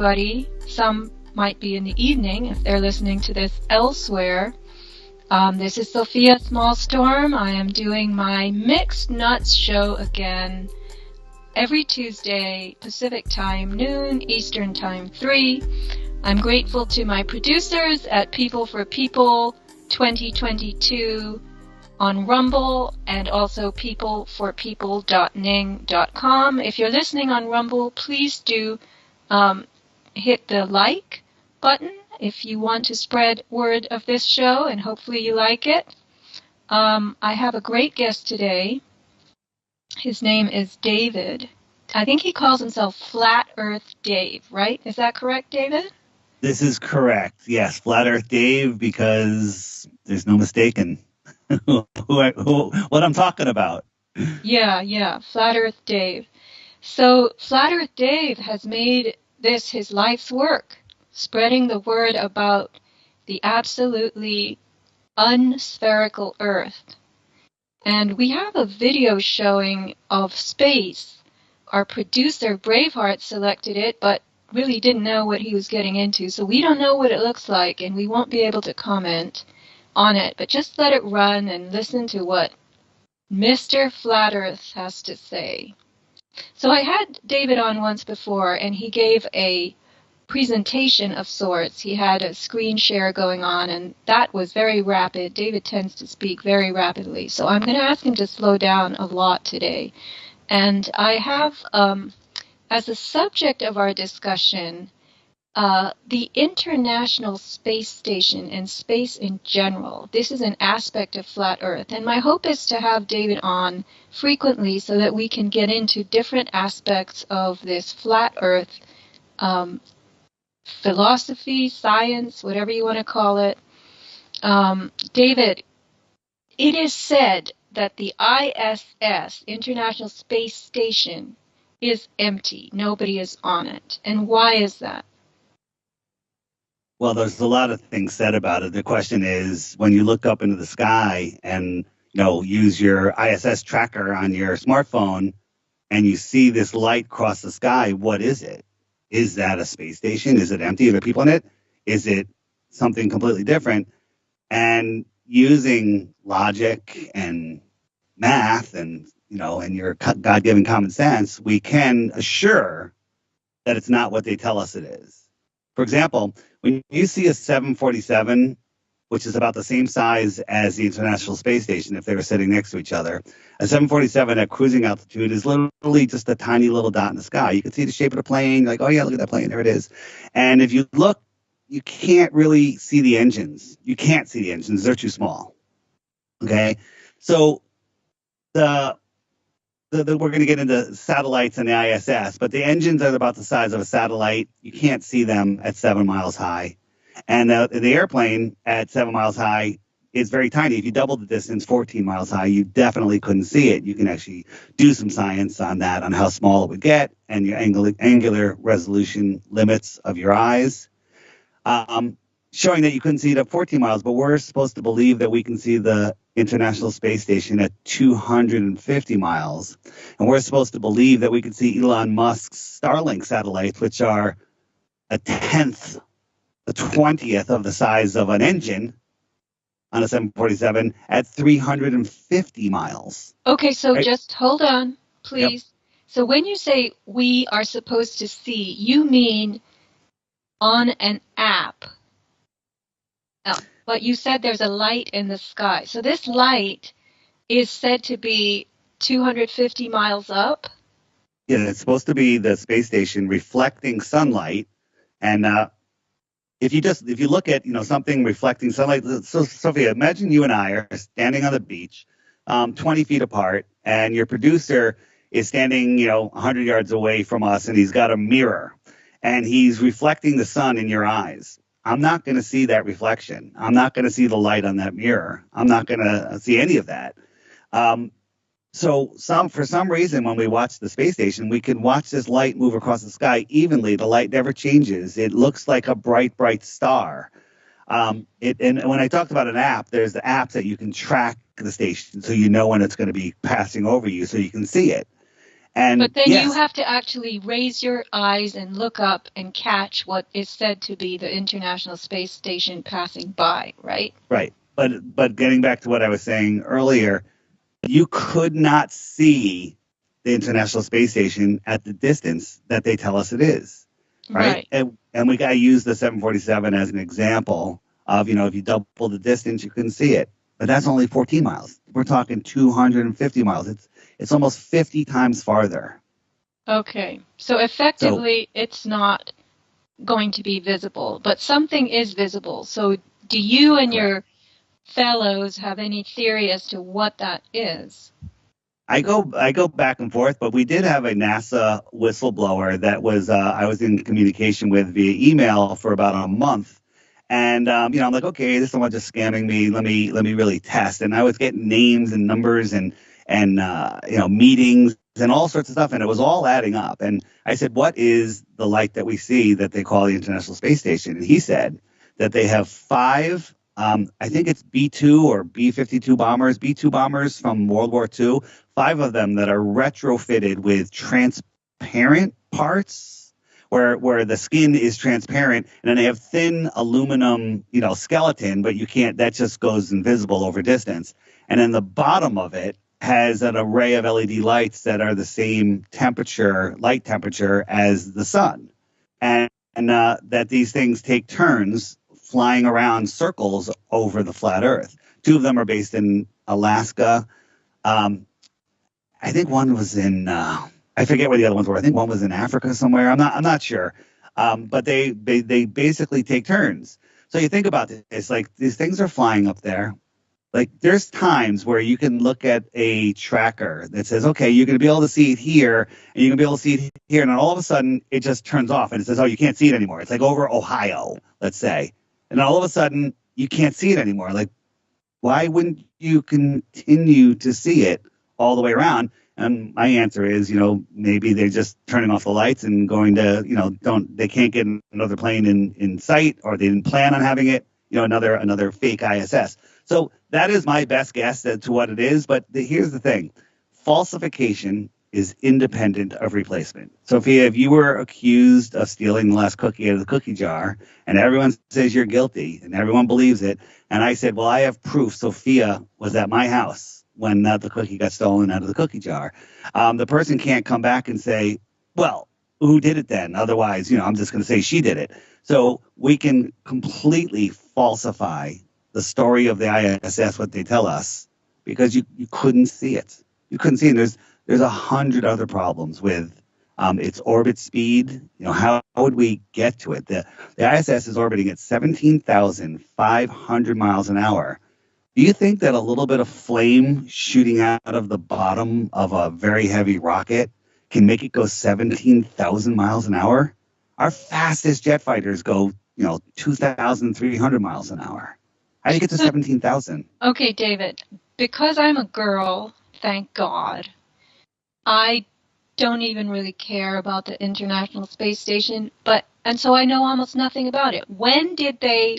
everybody. Some might be in the evening if they're listening to this elsewhere. This is Sofia Smallstorm. I am doing my Mixed Nuts show again every Tuesday, Pacific Time, noon, Eastern Time, 3. I'm grateful to my producers at People for People 2022 on Rumble and also peopleforpeople.ning.com. If you're listening on Rumble, please do hit the like button if you want to spread word of this show, and hopefully you like it. I have a great guest today. His name is David. I think he calls himself Flat Earth Dave, right? Is that correct, David? This is correct. Yes, Flat Earth Dave, because there's no mistaking what I'm talking about. Yeah, Flat Earth Dave. So Flat Earth Dave has made this his life's work, spreading the word about the absolutely unspherical Earth. And we have a video showing of space. Our producer, Braveheart, selected it, but really didn't know what he was getting into. So we don't know what it looks like, and we won't be able to comment on it. But just let it run and listen to what Mr. Flat Earth has to say. So I had David on once before, and he gave a presentation of sorts. He had a screen share going on, and that was very rapid. David tends to speak very rapidly, so I'm going to ask him to slow down a lot today. And I have, as a subject of our discussion, the International Space Station and space in general. This is an aspect of Flat Earth, and my hope is to have David on frequently so that we can get into different aspects of this Flat Earth philosophy, science, whatever you want to call it. David, it is said that the ISS, International Space Station, is empty. Nobody is on it. And why is that? Well, there's a lot of things said about it. The question is, when you look up into the sky and use your ISS tracker on your smartphone and you see this light cross the sky, what is it? Is that a space station? Is it empty? Are there people in it? Is it something completely different? And using logic and math and your God-given common sense, we can assure that it's not what they tell us it is. For example, when you see a 747, which is about the same size as the International Space Station if they were sitting next to each other, a 747 at cruising altitude is literally just a tiny little dot in the sky. You can see the shape of the plane. You're like, oh, yeah, look at that plane. There it is. And if you look, you can't really see the engines. You can't see the engines. They're too small. Okay? So we're going to get into satellites and the ISS, but the engines are about the size of a satellite. You can't see them at 7 miles high. And the airplane at 7 miles high is very tiny. If you double the distance, 14 miles high, you definitely couldn't see it. You can actually do some science on that, on how small it would get and your angular resolution limits of your eyes, showing that you couldn't see it at 14 miles. But we're supposed to believe that we can see the International Space Station at 250 miles. And we're supposed to believe that we can see Elon Musk's Starlink satellites, which are a 20th of the size of an engine on a 747 at 350 miles. Okay, so right? Just hold on, please. Yep. So when you say we are supposed to see, you mean on an app. But you said there's a light in the sky. So this light is said to be 250 miles up? Yeah, it's supposed to be the space station reflecting sunlight. And if you look at something reflecting sunlight, so Sophia, imagine you and I are standing on the beach, 20 feet apart, and your producer is standing 100 yards away from us, and he's got a mirror, and he's reflecting the sun in your eyes. I'm not going to see that reflection. I'm not going to see the light on that mirror. I'm not going to see any of that. So for some reason, when we watch the space station, we can watch this light move across the sky evenly. The light never changes. It looks like a bright, bright star. And when I talked about an app, there's the apps that you can track the station so you know when it's going to be passing over you so you can see it. And But then you yes, have to actually raise your eyes and look up and catch what is said to be the International Space Station passing by, right? right. But getting back to what I was saying earlier, you could not see the International Space Station at the distance that they tell us it is, right? Right. And we got to use the 747 as an example of, if you double the distance, you couldn't see it. But that's only 14 miles. We're talking 250 miles. It's almost 50 times farther. Okay. So So effectively, it's not going to be visible, but something is visible. So do you and correct. your fellows have any theory as to what that is? I go back and forth, but we did have a NASA whistleblower that was I was in communication with via email for about a month, and I'm like, okay, this is someone just scamming me. Let me really test, and I was getting names and numbers and meetings and all sorts of stuff, and it was all adding up. And I said, what is the light that we see that they call the International Space Station? And he said that they have five. I think it's B 2 or B 52 bombers, B 2 bombers from World War II, five of them that are retrofitted with transparent parts where the skin is transparent, and then they have thin aluminum, skeleton, but you can't, that just goes invisible over distance. And then the bottom of it has an array of LED lights that are the same light temperature as the sun. And that these things take turns flying around circles over the flat Earth. Two of them are based in Alaska. Um, I think one was in I forget where the other ones were. I think one was in Africa somewhere. I'm not sure. But they basically take turns. So you think about this, like these things are flying up there. Like there's times where you can look at a tracker that says, okay, you're going to be able to see it here, and you're going to be able to see it here, and then all of a sudden it just turns off and it says, oh, you can't see it anymore. It's like over Ohio, let's say, and all of a sudden you can't see it anymore. Like, why wouldn't you continue to see it all the way around? And my answer is, maybe they're just turning off the lights and going to, they can't get another plane in sight, or they didn't plan on having it, another fake ISS. So that is my best guess as to what it is. But here's the thing: falsification is independent of replacement. Sophia, if you were accused of stealing the last cookie out of the cookie jar, and everyone says you're guilty, and everyone believes it, and I said, well, I have proof Sophia was at my house when the cookie got stolen out of the cookie jar, the person can't come back and say, well, who did it then? Otherwise, I'm just going to say she did it. So we can completely falsify the story of the ISS, what they tell us, because you couldn't see it. You couldn't see it. There's 100 other problems with its orbit speed. How would we get to it? The ISS is orbiting at 17,500 miles an hour. Do you think that a little bit of flame shooting out of the bottom of a very heavy rocket can make it go 17,000 miles an hour? Our fastest jet fighters go, 2,300 miles an hour. How do you get to 17,000? Okay, David, because I'm a girl, thank God, I don't even really care about the International Space Station, and so I know almost nothing about it. When did they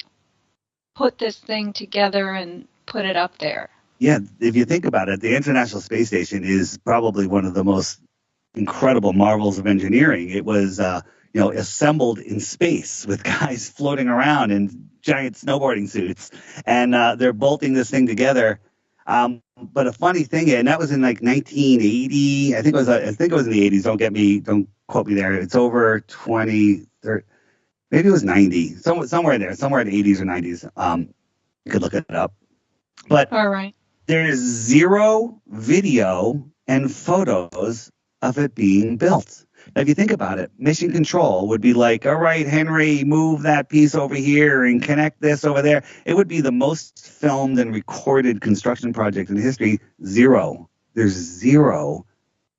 put this thing together and put it up there? Yeah, if you think about it, the International Space Station is probably one of the most incredible marvels of engineering. It was, assembled in space with guys floating around in giant snowboarding suits, and they're bolting this thing together. But a funny thing, and that was in like 1980. I think it was in the 80s. Don't quote me there. It's over 20, 30, maybe it was 90, somewhere in there, somewhere in the 80s or 90s. You could look it up. But All right. there's zero video and photos of it being built. Now, if you think about it, mission control would be like, all right, Henry, move that piece over here and connect this over there. It would be the most filmed and recorded construction project in history. Zero. There's zero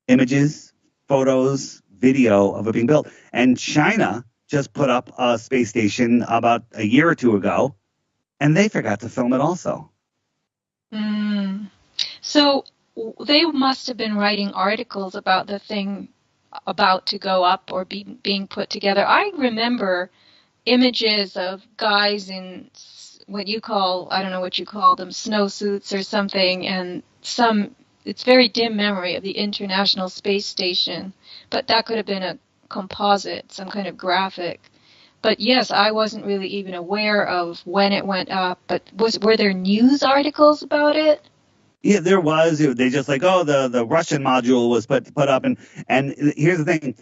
images, photos, video of it being built. And China just put up a space station about a year or two ago, and they forgot to film it also. So they must have been writing articles about the thing about to go up or being put together. I remember images of guys in what you call, I don't know what you call them, snowsuits or something, and some it's very dim memory of the International Space Station, but that could have been a composite, some kind of graphic. But yes, I wasn't really even aware of when it went up. But were there news articles about it? Yeah, there was. They just like, oh, the Russian module was put up, and here's the thing: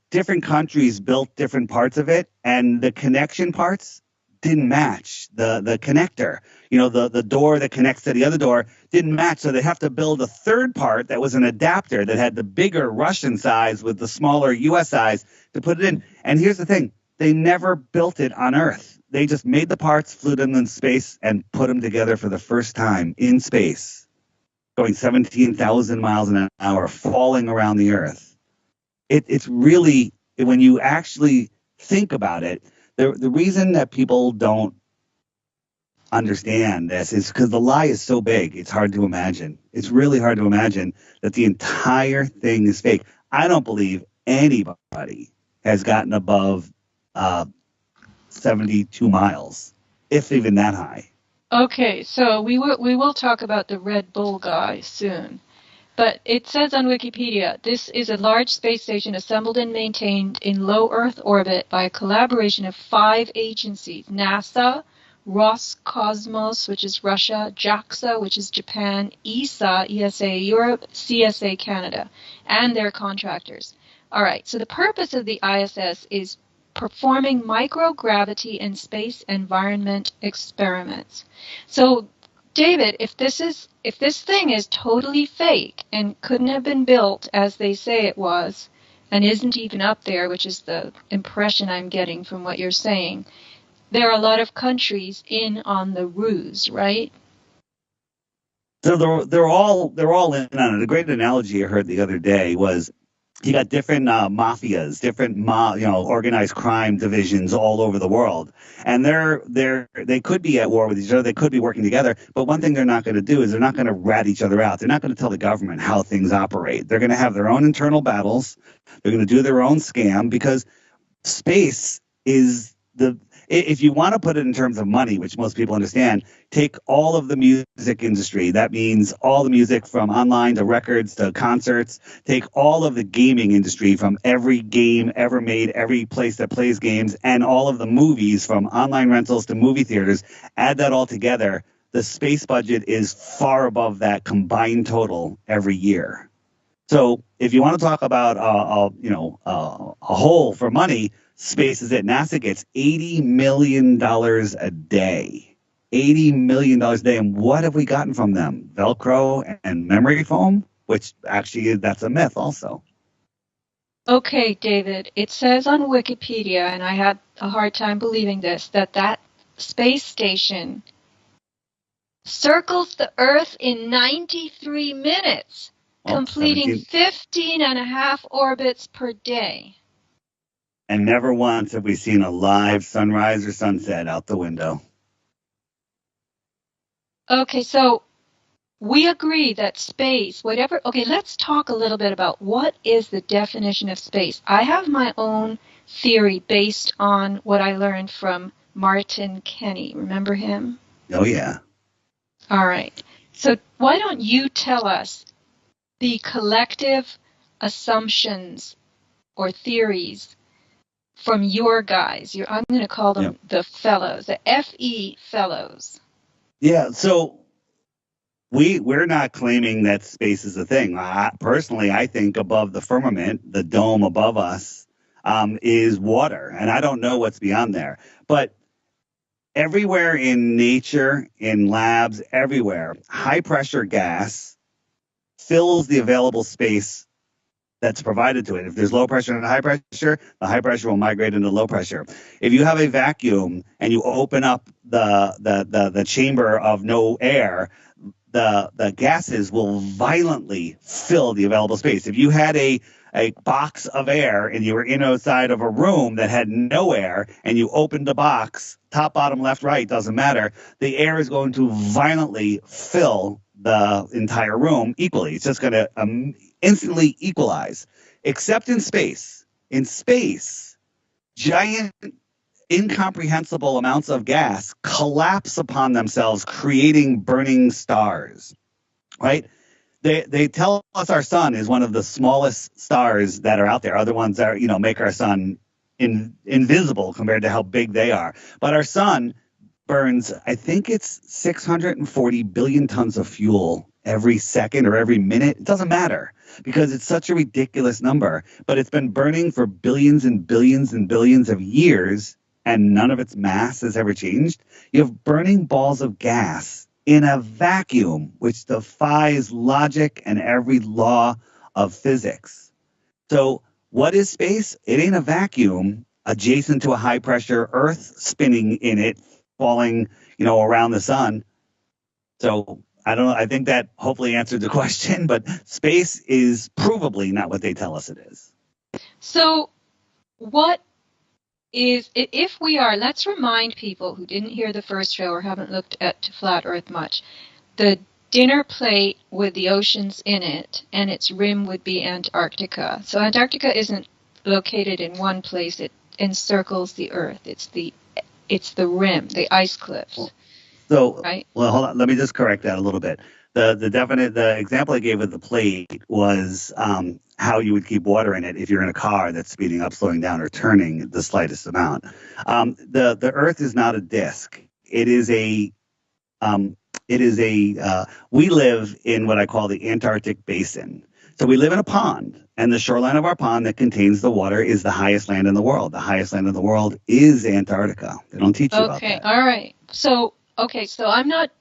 different countries built different parts of it, and the connection parts didn't match. The connector, the door that connects to the other door didn't match. So they have to build a third part that was an adapter that had the bigger Russian size with the smaller US size to put it in. And here's the thing. They never built it on Earth. They just made the parts, flew them in space, and put them together for the first time in space, going 17,000 miles an hour, falling around the Earth. It's really, when you actually think about it, the reason that people don't understand this is because the lie is so big, it's hard to imagine. It's really hard to imagine that the entire thing is fake. I don't believe anybody has gotten above 72 miles, if even that high. Okay, so we will talk about the Red Bull guy soon. But it says on Wikipedia, this is a large space station assembled and maintained in low Earth orbit by a collaboration of 5 agencies: NASA, Roscosmos, which is Russia, JAXA, which is Japan, ESA Europe, CSA Canada, and their contractors. All right, so the purpose of the ISS is performing microgravity and space environment experiments. So David, if this thing is totally fake and couldn't have been built as they say it was, and isn't even up there, which is the impression I'm getting from what you're saying, there are a lot of countries in on the ruse, right? So they're all in on it. A great analogy I heard the other day was you got different mafias, different organized crime divisions all over the world, and they could be at war with each other. They could be working together. But one thing they're not going to do is they're not going to rat each other out. They're not going to tell the government how things operate. They're going to have their own internal battles. They're going to do their own scam because space is the. If you want to put it in terms of money, which most people understand, take all of the music industry. That means all the music from online to records to concerts. Take all of the gaming industry from every game ever made, every place that plays games, and all of the movies from online rentals to movie theaters. Add that all together. The space budget is far above that combined total every year. So if you want to talk about a hole for money, space is it. NASA gets $80 million a day. $80 million a day. And what have we gotten from them? Velcro and memory foam, which actually that's a myth also. Okay, David, it says on Wikipedia, and I had a hard time believing this, that space station circles the Earth in 93 minutes, completing 15 and a half orbits per day. And never once have we seen a live sunrise or sunset out the window. Okay, so we agree that space, whatever. Okay, let's talk a little bit about what is the definition of space. I have my own theory based on what I learned from Martin Kenny. Remember him? Oh, yeah. All right. So why don't you tell us the collective assumptions or theories from your guys? I'm going to call them the fellows, the FE fellows. Yeah, so we're not claiming that space is a thing. Personally, I think above the firmament, the dome above us, is water, and I don't know what's beyond there. But everywhere in nature, in labs, everywhere, high pressure gas fills the available space that's provided to it. If there's low pressure and high pressure, the high pressure will migrate into low pressure. If you have a vacuum and you open up the chamber of no air, the gases will violently fill the available space. If you had a box of air and you were inside of a room that had no air and you opened the box, top, bottom, left, right, doesn't matter, the air is going to violently fill the entire room equally. It's just going to instantly equalize, except in space. In space, giant, incomprehensible amounts of gas collapse upon themselves, creating burning stars, right? They tell us our sun is one of the smallest stars that are out there. Other ones are, make our sun invisible compared to how big they are. But our sun burns, I think it's 640 billion tons of fuel every second or every minute. It doesn't matter because it's such a ridiculous number, but it's been burning for billions and billions and billions of years, and none of its mass has ever changed. You have burning balls of gas in a vacuum, which defies logic and every law of physics. So what is space? It ain't a vacuum adjacent to a high pressure Earth spinning in it, falling, around the sun. So I don't know. I think that hopefully answered the question, but space is provably not what they tell us it is. So what is, if we are, let's remind people who didn't hear the first show or haven't looked at Flat Earth much, the dinner plate with the oceans in it, and its rim would be Antarctica. So Antarctica isn't located in one place, it encircles the Earth. It's the rim, the ice cliffs. So, right? Well, hold on. Let me just correct that a little bit. The example I gave of the plate was how you would keep water in it if you're in a car that's speeding up, slowing down, or turning the slightest amount. The Earth is not a disk. It is a we live in what I call the Antarctic basin. So we live in a pond, and the shoreline of our pond that contains the water is the highest land in the world. The highest land in the world is Antarctica. They don't teach you about that. Okay, all right. So I'm not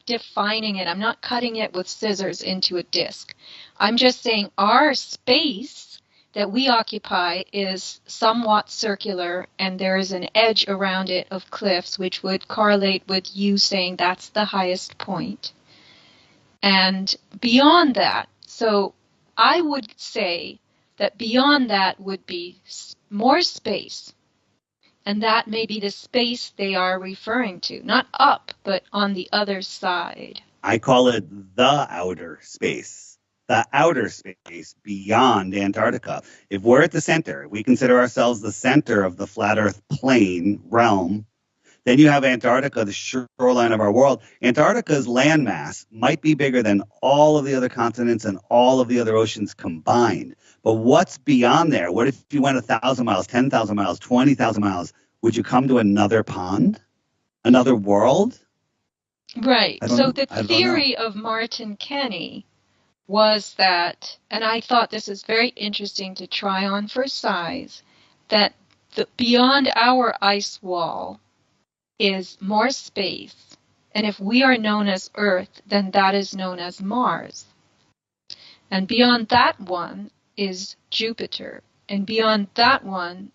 defining it. I'm not cutting it with scissors into a disc. I'm just saying our space that we occupy is somewhat circular, and there is an edge around it of cliffs, which would correlate with you saying that's the highest point. And beyond that, so I would say that beyond that would be more space. And that may be the space they are referring to. Not up, but on the other side. I call it the outer space. The outer space beyond Antarctica. If we're at the center, we consider ourselves the center of the flat Earth plane realm. Then you have Antarctica, the shoreline of our world. Antarctica's landmass might be bigger than all of the other continents and all of the other oceans combined. But what's beyond there? What if you went 1,000 miles, 10,000 miles, 20,000 miles? Would you come to another pond? Another world? Right. So the theory of Martin Kenny was that, and I thought this is very interesting to try on for size, that beyond our ice wall is more space, and if we are known as Earth, then that is known as Mars. And beyond that one is Jupiter, and beyond that one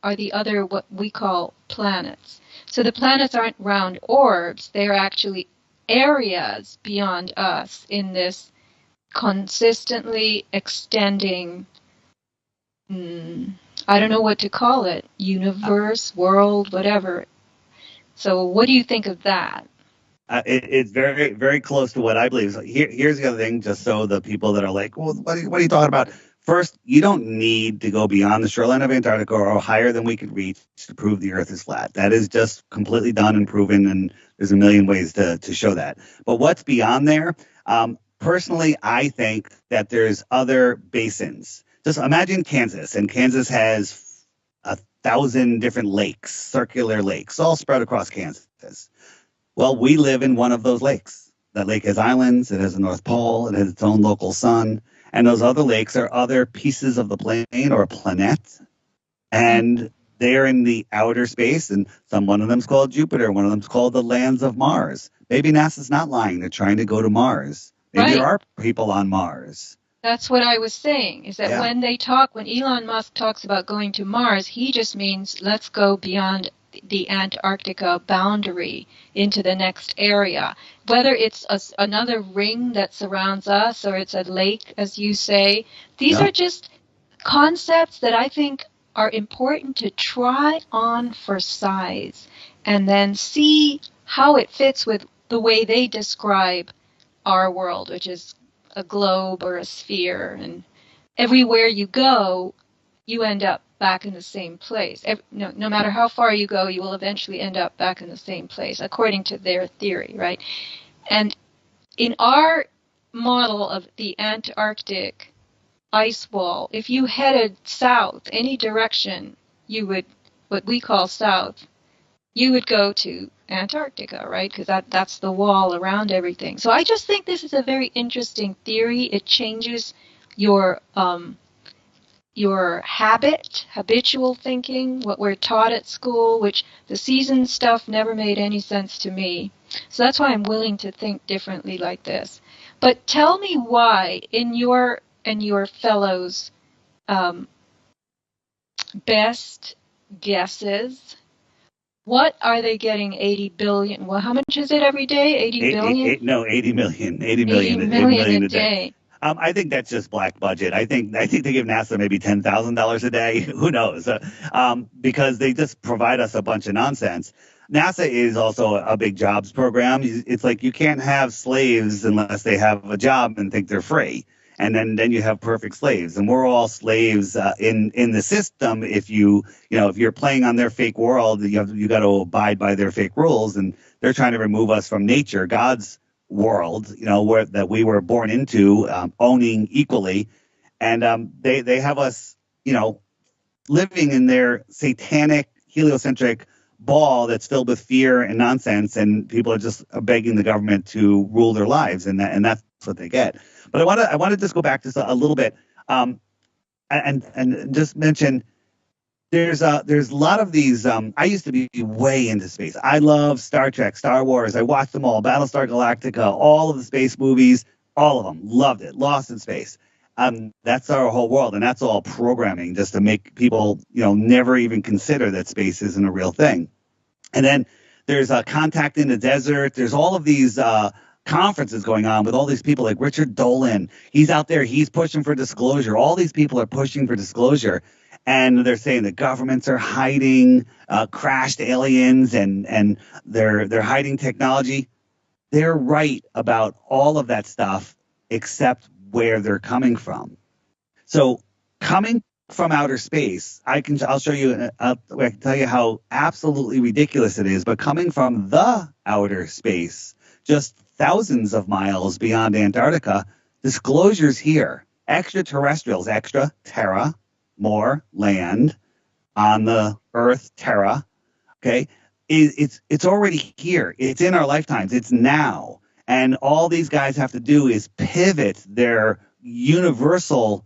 are the other what we call planets. So the planets aren't round orbs, they're actually areas beyond us in this consistently extending, I don't know what to call it, universe, world, whatever. So what do you think of that? It's very, very close to what I believe. So here's the other thing, just so the people that are like, well, what are you talking about? First, you don't need to go beyond the shoreline of Antarctica or higher than we could reach to prove the Earth is flat. That is just completely done and proven, and there's a million ways to show that. But what's beyond there? Personally, I think that there's other basins. Just imagine Kansas, and Kansas has 1,000 different lakes, circular lakes, all spread across Kansas. Well, we live in one of those lakes. That lake has islands, it has a North Pole, it has its own local sun, and those other lakes are other pieces of the plane or a planet, and they're in the outer space, and one of them's called Jupiter, one of them's called the lands of Mars. Maybe NASA's not lying, they're trying to go to Mars. Maybe there are people on Mars. That's what I was saying, is that when Elon Musk talks about going to Mars, he just means let's go beyond the Antarctica boundary into the next area. Whether it's another ring that surrounds us or it's a lake, as you say, these are just concepts that I think are important to try on for size and then see how it fits with the way they describe our world, which is a globe or a sphere, and everywhere you go, you end up back in the same place. No matter how far you go, you will eventually end up back in the same place, according to their theory, right? And in our model of the Antarctic ice wall, if you headed south, any direction, you would, what we call south, you would go to Antarctica, right? Because that's the wall around everything. So I just think this is a very interesting theory. It changes your habitual thinking, what we're taught at school, which the season stuff never made any sense to me. So that's why I'm willing to think differently like this. But tell me why, in your and your fellows' um, best guesses, what are they getting 80 billion? Well, how much is it every day? 80 billion? No, 80 million. 80 80 million. 80 million a million a day. day. I think that's just black budget. I think they give NASA maybe $10,000 a day. Who knows? Because they just provide us a bunch of nonsense. NASA is also a big jobs program. It's like you can't have slaves unless they have a job and think they're free. And then you have perfect slaves, and we're all slaves in the system. If if you're playing on their fake world, you got to abide by their fake rules, and they're trying to remove us from nature, God's world, that we were born into, owning equally, and they have us, living in their satanic heliocentric ball that's filled with fear and nonsense, and people are just begging the government to rule their lives, and that's what they get. But I want to just go back just a little bit, and just mention there's a lot of these. I used to be way into space. I love Star Trek, Star Wars. I watched them all, Battlestar Galactica, all of the space movies, all of them. Loved it. Lost in Space. That's our whole world, and that's all programming just to make people, never even consider that space isn't a real thing. And then there's Contact in the Desert. There's all of these conferences going on with all these people like Richard Dolan. He's out there. He's pushing for disclosure. All these people are pushing for disclosure. And they're saying the governments are hiding crashed aliens and they're hiding technology. They're right about all of that stuff except where they're coming from. So coming from outer space, I'll show you. I can tell you how absolutely ridiculous it is. But coming from the outer space, just thousands of miles beyond Antarctica, disclosures here. Extraterrestrials, extra terra, more land on the Earth, Terra. Okay, it's already here. It's in our lifetimes. It's now, and all these guys have to do is pivot their universal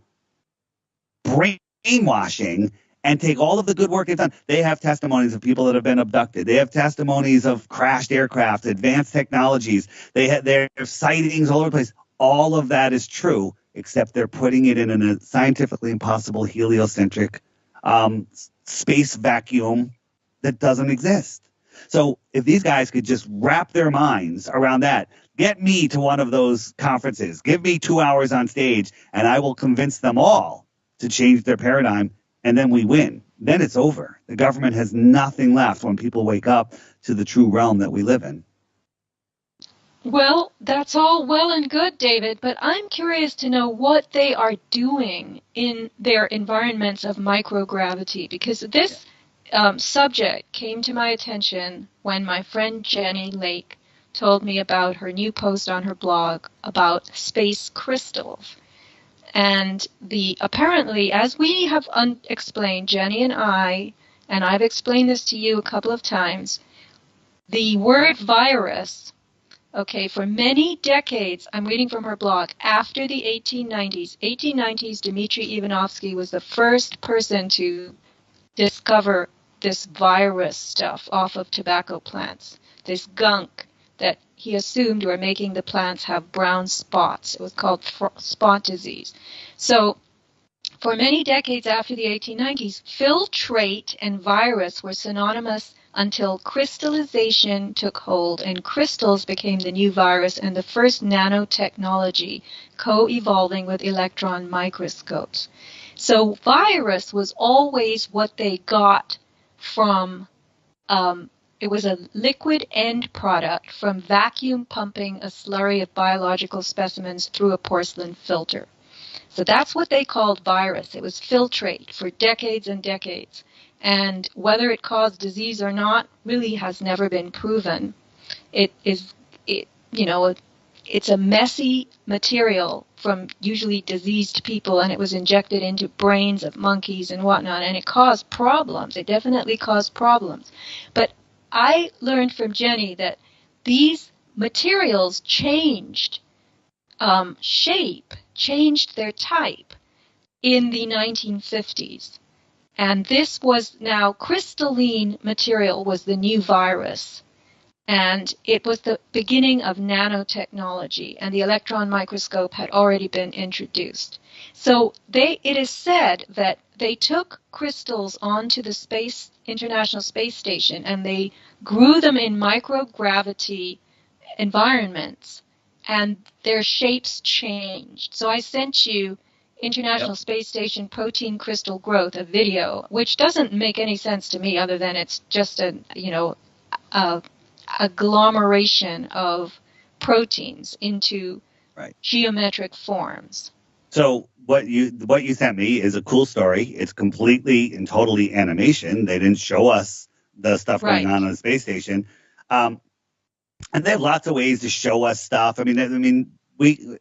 brainwashing and take all of the good work they've done. They have testimonies of people that have been abducted. They have testimonies of crashed aircraft, advanced technologies. They have sightings all over the place. All of that is true, except they're putting it in a scientifically impossible heliocentric space vacuum that doesn't exist. So if these guys could just wrap their minds around that, get me to one of those conferences, give me 2 hours on stage, and I will convince them all to change their paradigm, and then we win. Then it's over. The government has nothing left when people wake up to the true realm that we live in. Well, that's all well and good, David, but I'm curious to know what they are doing in their environments of microgravity, because this subject came to my attention when my friend Jenny Lake told me about her new post on her blog about space crystals. And apparently, as we have explained, Jenny and I've explained this to you a couple of times, the word virus, okay, for many decades, I'm reading from her blog, after the 1890s, Dmitry Ivanovsky was the first person to discover this virus stuff off of tobacco plants, this gunk that he assumed were making the plants have brown spots. It was called spot disease. So for many decades after the 1890s, filtrate and virus were synonymous until crystallization took hold and crystals became the new virus and the first nanotechnology co-evolving with electron microscopes. So virus was always what they got from, it was a liquid end product from vacuum pumping a slurry of biological specimens through a porcelain filter. So that's what they called virus. It was filtrate for decades and decades. And whether it caused disease or not really has never been proven. It it's a messy material from usually diseased people, and it was injected into brains of monkeys and whatnot, and it caused problems. It definitely caused problems. But I learned from Jenny that these materials changed shape, changed their type in the 1950s. And this was now crystalline material was the new virus. And it was the beginning of nanotechnology, and the electron microscope had already been introduced. So it is said that they took crystals onto the International Space Station, and they grew them in microgravity environments, and their shapes changed. So I sent you International Space Station protein crystal growth, a video, which doesn't make any sense to me other than it's just a agglomeration of proteins into geometric forms. So what you sent me is a cool story. It's completely and totally animation. They didn't show us the stuff going on the space station. And they have lots of ways to show us stuff. I mean, we,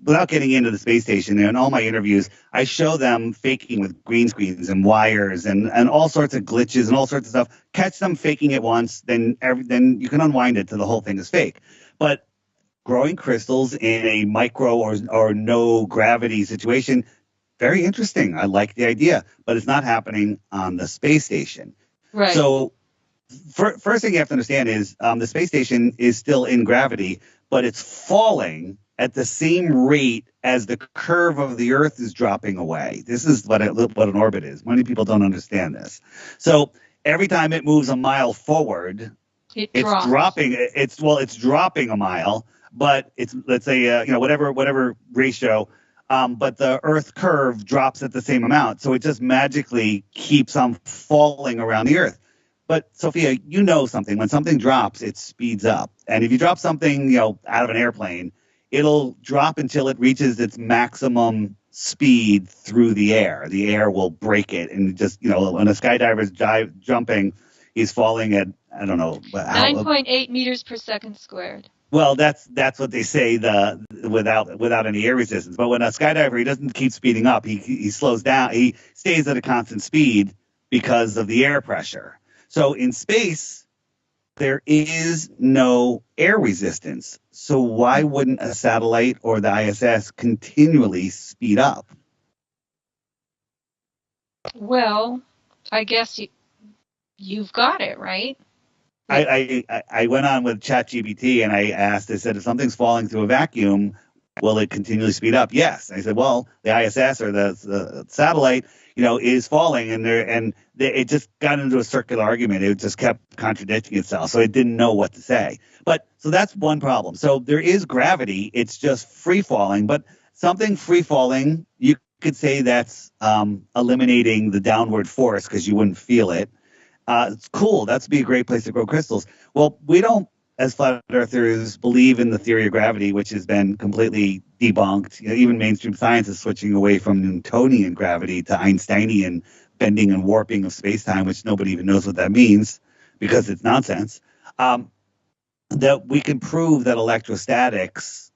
without getting into the space station, in all my interviews, I show them faking with green screens and wires and all sorts of glitches and all sorts of stuff. Catch them faking it once, then you can unwind it till the whole thing is fake. But growing crystals in a micro or no gravity situation, very interesting. I like the idea, but it's not happening on the space station. Right. So first thing you have to understand is the space station is still in gravity, but it's falling at the same rate as the curve of the Earth is dropping away. This is what an orbit is. Many people don't understand this. So every time it moves a mile forward, it's dropping. It's dropping a mile, but it's, let's say, whatever ratio. But the Earth curve drops at the same amount, so it just magically keeps on falling around the Earth. But Sophia, you know something. When something drops, it speeds up. And if you drop something, out of an airplane, it'll drop until it reaches its maximum speed through the air. The air will break it. And just, when a skydiver is jumping, he's falling at, I don't know. 9.8 meters per second squared. Well, that's what they say without any air resistance. But when a skydiver, he doesn't keep speeding up. He slows down. He stays at a constant speed because of the air pressure. So in space, there is no air resistance. So why wouldn't a satellite or the ISS continually speed up? Well, I guess you've got it, right? I went on with ChatGPT and I said, if something's falling through a vacuum, will it continually speed up? Yes. I said, well, the ISS or the satellite, is falling, and it just got into a circular argument. It just kept contradicting itself, so it didn't know what to say. So that's one problem. So there is gravity; it's just free falling. But something free falling, you could say that's eliminating the downward force because you wouldn't feel it. It's cool. That'd be a great place to grow crystals. Well, we don't, as flat earthers, believe in the theory of gravity, which has been completely debunked. Even mainstream science is switching away from Newtonian gravity to Einsteinian bending and warping of space-time, which nobody even knows what that means because it's nonsense. That we can prove that electrostatics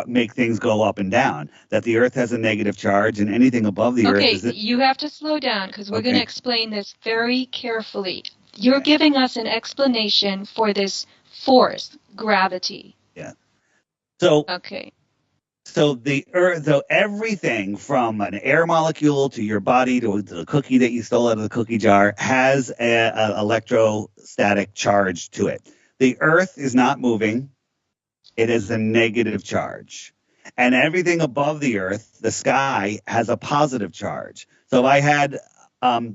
make things go up and down, that the Earth has a negative charge and anything above the Earth is... Okay, you have to slow down because we're going to explain this very carefully. You're giving us an explanation for this force, gravity. Yeah. So the Earth, so everything from an air molecule to your body to the cookie that you stole out of the cookie jar has an electrostatic charge to it. The Earth is not moving. It is a negative charge. And everything above the Earth, the sky, has a positive charge. So if I had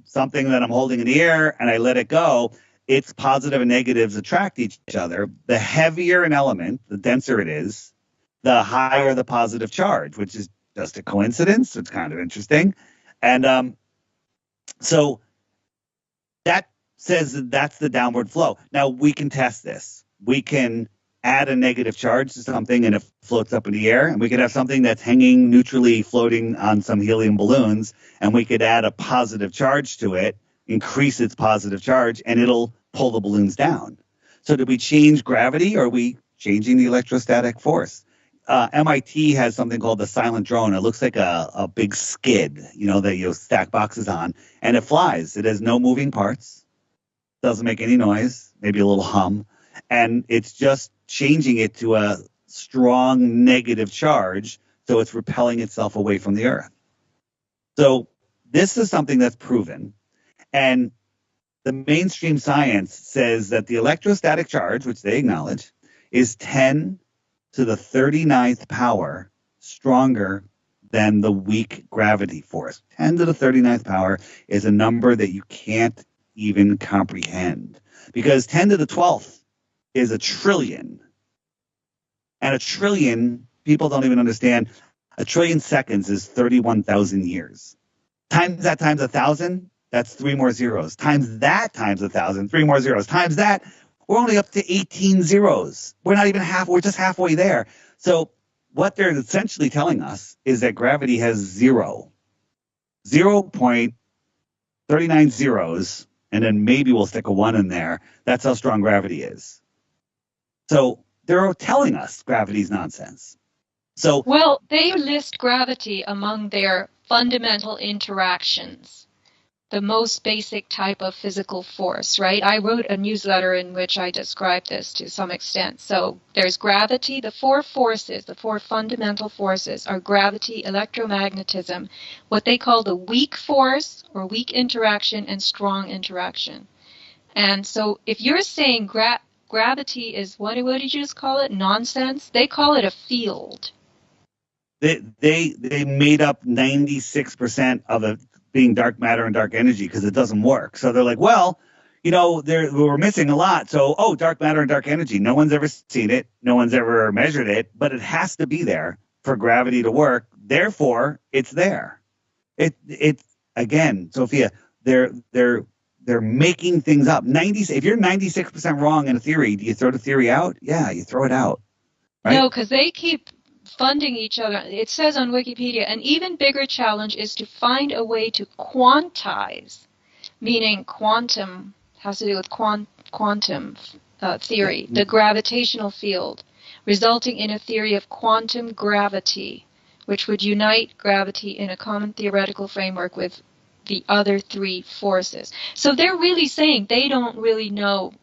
something that I'm holding in the air and I let it go, its positive and negatives attract each other. The heavier an element, the denser it is, the higher the positive charge, which is just a coincidence. It's kind of interesting. And so that says that's the downward flow. Now, we can test this. We can add a negative charge to something and it floats up in the air, and we could have something that's hanging neutrally floating on some helium balloons, and we could add a positive charge to it, increase its positive charge, and it'll pull the balloons down. So did we change gravity, or are we changing the electrostatic force. MIT has something called the silent drone. It looks like a big skid, that you stack boxes on, and it flies. It has no moving parts, doesn't make any noise, maybe a little hum, and it's just changing it to a strong negative charge, so it's repelling itself away from the Earth. So this is something that's proven, and the mainstream science says that the electrostatic charge, which they acknowledge, is 10 to the 39th power stronger than the weak gravity force. 10 to the 39th power is a number that you can't even comprehend, because 10 to the 12th is a trillion. And a trillion, people don't even understand, a trillion seconds is 31,000 years. Times that times 1,000, that's 3 more zeros. Times that times 1,000, 3 more zeros. Times that, we're only up to 18 zeros. We're not even we're just halfway there. So what they're essentially telling us is that gravity has 0.39 zeros, and then maybe we'll stick a 1 in there. That's how strong gravity is. So they're telling us gravity's nonsense. So, well, they list gravity among their fundamental interactions, the most basic type of physical force, right? I wrote a newsletter in which I described this to some extent. So there's gravity. The 4 forces, the 4 fundamental forces are gravity, electromagnetism, what they call the weak force or weak interaction, and strong interaction. And so if you're saying gravity is, what did you just call it? Nonsense? They call it a field. They made up 96% of it being dark matter and dark energy because it doesn't work. So they're like, well, we're missing a lot. So, dark matter and dark energy. No one's ever seen it. No one's ever measured it, but it has to be there for gravity to work. Therefore, it's there. It again, Sophia, they're making things up. If you're 96% wrong in a theory, do you throw the theory out? Yeah, you throw it out. Right? No, because they keep funding each other. It says on Wikipedia, an even bigger challenge is to find a way to quantize, meaning quantum has to do with quantum theory, the gravitational field, resulting in a theory of quantum gravity, which would unite gravity in a common theoretical framework with the other 3 forces. So they're really saying they don't really know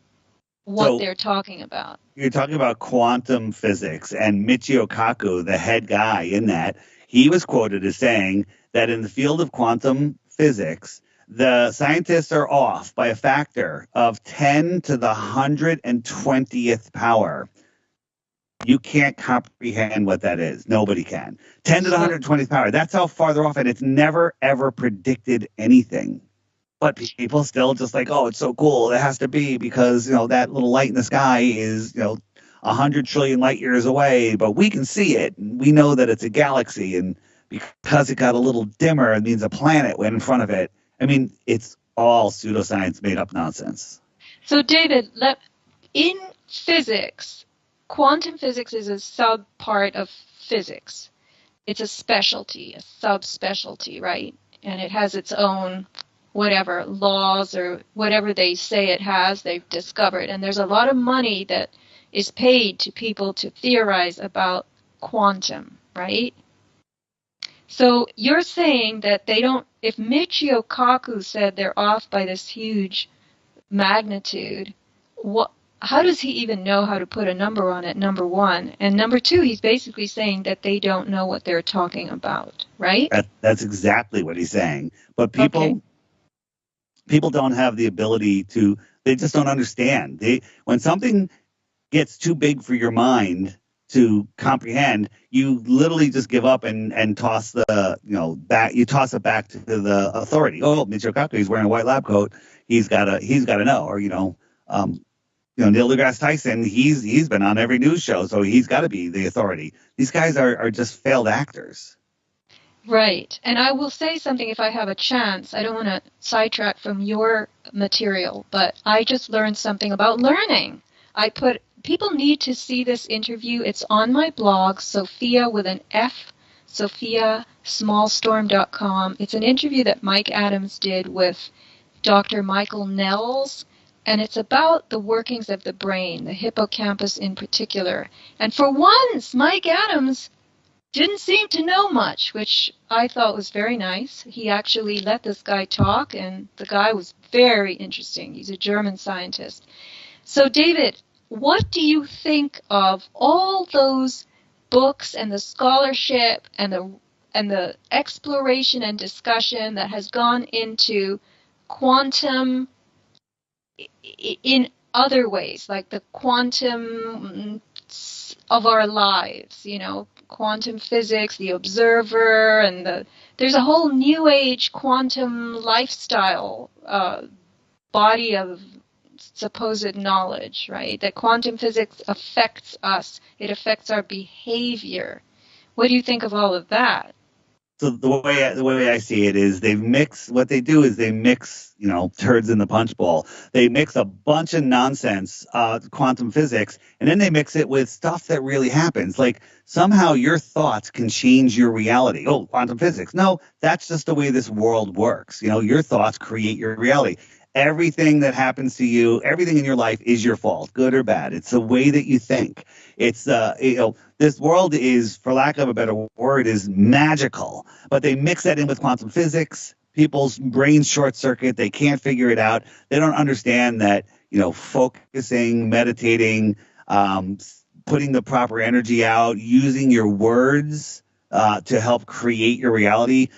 what they're talking about. You're talking about quantum physics, and Michio Kaku, the head guy in that, he was quoted as saying that in the field of quantum physics, the scientists are off by a factor of 10 to the 120th power. You can't comprehend what that is. Nobody can. 10 to the 120th power. That's how far they're off, and it's never, ever predicted anything. But people still just like, oh, it's so cool. It has to be because, that little light in the sky is, 100 trillion light years away, but we can see it. And we know that it's a galaxy. And because it got a little dimmer, it means a planet went in front of it. I mean, it's all pseudoscience made up nonsense. So, David, in physics, quantum physics is a sub-part of physics. It's a specialty, a subspecialty, right? And it has its own whatever laws or whatever they say it has, they've discovered. And there's a lot of money that is paid to people to theorize about quantum, right? So you're saying that they don't, if Michio Kaku said they're off by this huge magnitude, how does he even know how to put a number on it, number one? And number two, he's basically saying that they don't know what they're talking about, right? That's exactly what he's saying. But people don't have the ability to, they just don't understand. When something gets too big for your mind to comprehend, you literally just give up and toss you toss it back to the authority. Oh, Michio Kaku, he's wearing a white lab coat. He's got to know. Or, Neil deGrasse Tyson, he's been on every news show, so he's got to be the authority. These guys are just failed actors. Right. And I will say something if I have a chance. I don't want to sidetrack from your material, but I just learned something about learning. People need to see this interview. It's on my blog, Sofia with an F, Sofia, smallstorm.com. It's an interview that Mike Adams did with Dr. Michael Nels, and it's about the workings of the brain, the hippocampus in particular. And for once, Mike Adams didn't seem to know much, which I thought was very nice. He actually let this guy talk, and the guy was very interesting. He's a German scientist. So, David, what do you think of all those books and the scholarship and the exploration and discussion that has gone into quantum in other ways, like the quantum of our lives, quantum physics, the observer, and there's a whole new age quantum lifestyle body of supposed knowledge, right? That quantum physics affects us. It affects our behavior. What do you think of all of that? So the way I see it is what they do is they mix, turds in the punch bowl. They mix a bunch of nonsense, quantum physics, and then they mix it with stuff that really happens. Like somehow your thoughts can change your reality. Oh, quantum physics. No, that's just the way this world works. Your thoughts create your reality. Everything that happens to you, everything in your life is your fault, good or bad. It's the way that you think. It's this world is, for lack of a better word, is magical. But they mix that in with quantum physics. People's brains short circuit. They can't figure it out. They don't understand that, focusing, meditating, putting the proper energy out, using your words to help create your reality.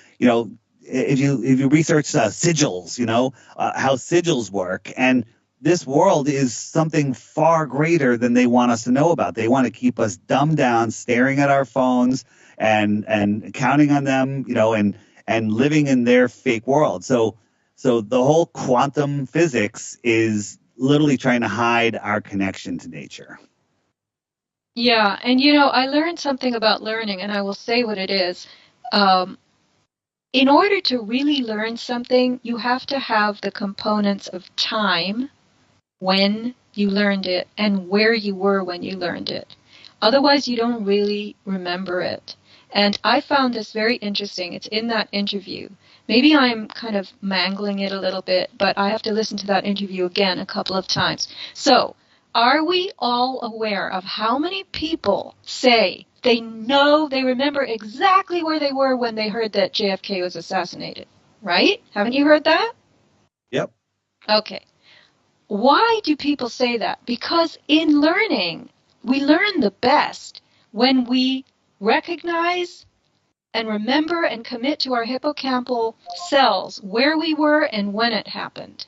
If you research sigils, how sigils work, and this world is something far greater than they want us to know about. They want to keep us dumbed down, staring at our phones and counting on them, and living in their fake world. So the whole quantum physics is literally trying to hide our connection to nature. Yeah, and I learned something about learning, and I will say what it is. In order to really learn something, you have to have the components of time, when you learned it, and where you were when you learned it. Otherwise, you don't really remember it. And I found this very interesting. It's in that interview. Maybe I'm kind of mangling it a little bit, but I have to listen to that interview again a couple of times. So, are we all aware of how many people say they remember exactly where they were when they heard that JFK was assassinated? Right? Haven't you heard that? Yep. Okay. Why do people say that? Because in learning, we learn the best when we recognize and remember and commit to our hippocampal cells where we were and when it happened.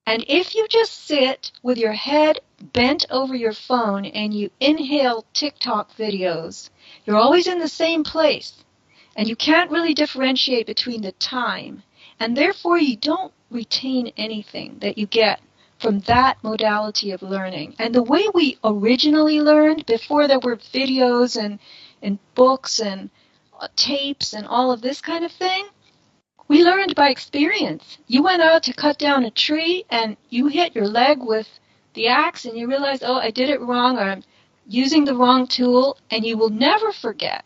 And if you just sit with your head bent over your phone and you inhale TikTok videos, you're always in the same place. And you can't really differentiate between the time. And therefore, you don't retain anything that you get from that modality of learning. And the way we originally learned, before there were videos and books and tapes and all of this kind of thing, we learned by experience. You went out to cut down a tree and you hit your leg with the axe and you realized, oh, I did it wrong, or I'm using the wrong tool, and you will never forget.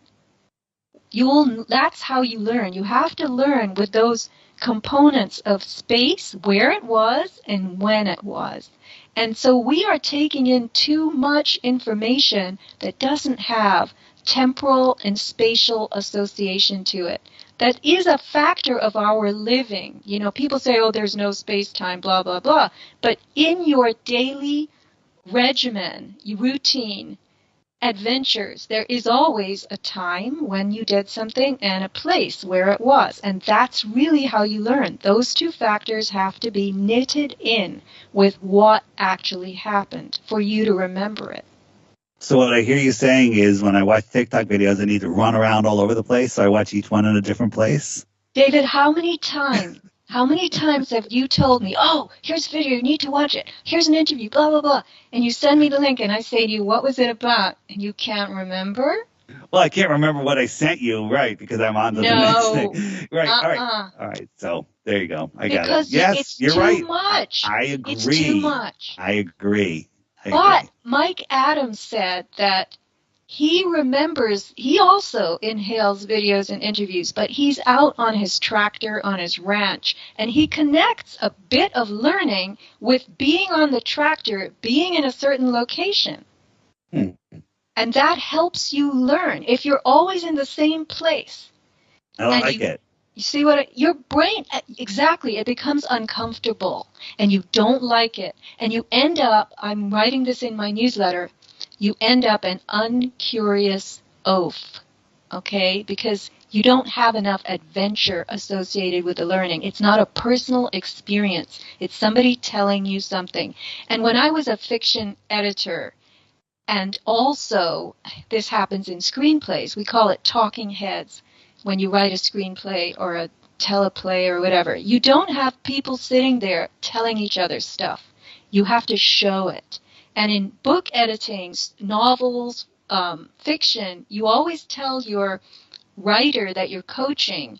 That's how you learn. You have to learn with those components of space, where it was and when it was. And so we are taking in too much information that doesn't have temporal and spatial association to it. That is a factor of our living. People say, oh, there's no space-time, blah, blah, blah. But in your daily regimen, your routine, adventures, there is always a time when you did something and a place where it was. And that's really how you learn. Those two factors have to be knitted in with what actually happened for you to remember it. So what I hear you saying is when I watch TikTok videos, I need to run around all over the place, so I watch each one in a different place? David, how many times have you told me, oh, here's a video, you need to watch it, here's an interview, blah, blah, blah, and you send me the link and I say to you, what was it about? And you can't remember? Well, I can't remember what I sent you, right, because I'm on to the next thing. Right, all right, so there you go. I got it. Yes, you're right. It's too much. I agree. It's too much. I agree. But Mike Adams said that he remembers, he also inhales videos and interviews, but he's out on his tractor, on his ranch, and he connects a bit of learning with being on the tractor, being in a certain location. Hmm. And that helps you learn. If you're always in the same place, I and like it. you see your brain, exactly, it becomes uncomfortable and you don't like it. And you end up, I'm writing this in my newsletter, you end up an uncurious oaf, okay? Because you don't have enough adventure associated with the learning. It's not a personal experience. It's somebody telling you something. And when I was a fiction editor, and also this happens in screenplays, we call it talking heads. When you write a screenplay or a teleplay or whatever, you don't have people sitting there telling each other stuff. You have to show it. And in book editing, novels, fiction, you always tell your writer that you're coaching,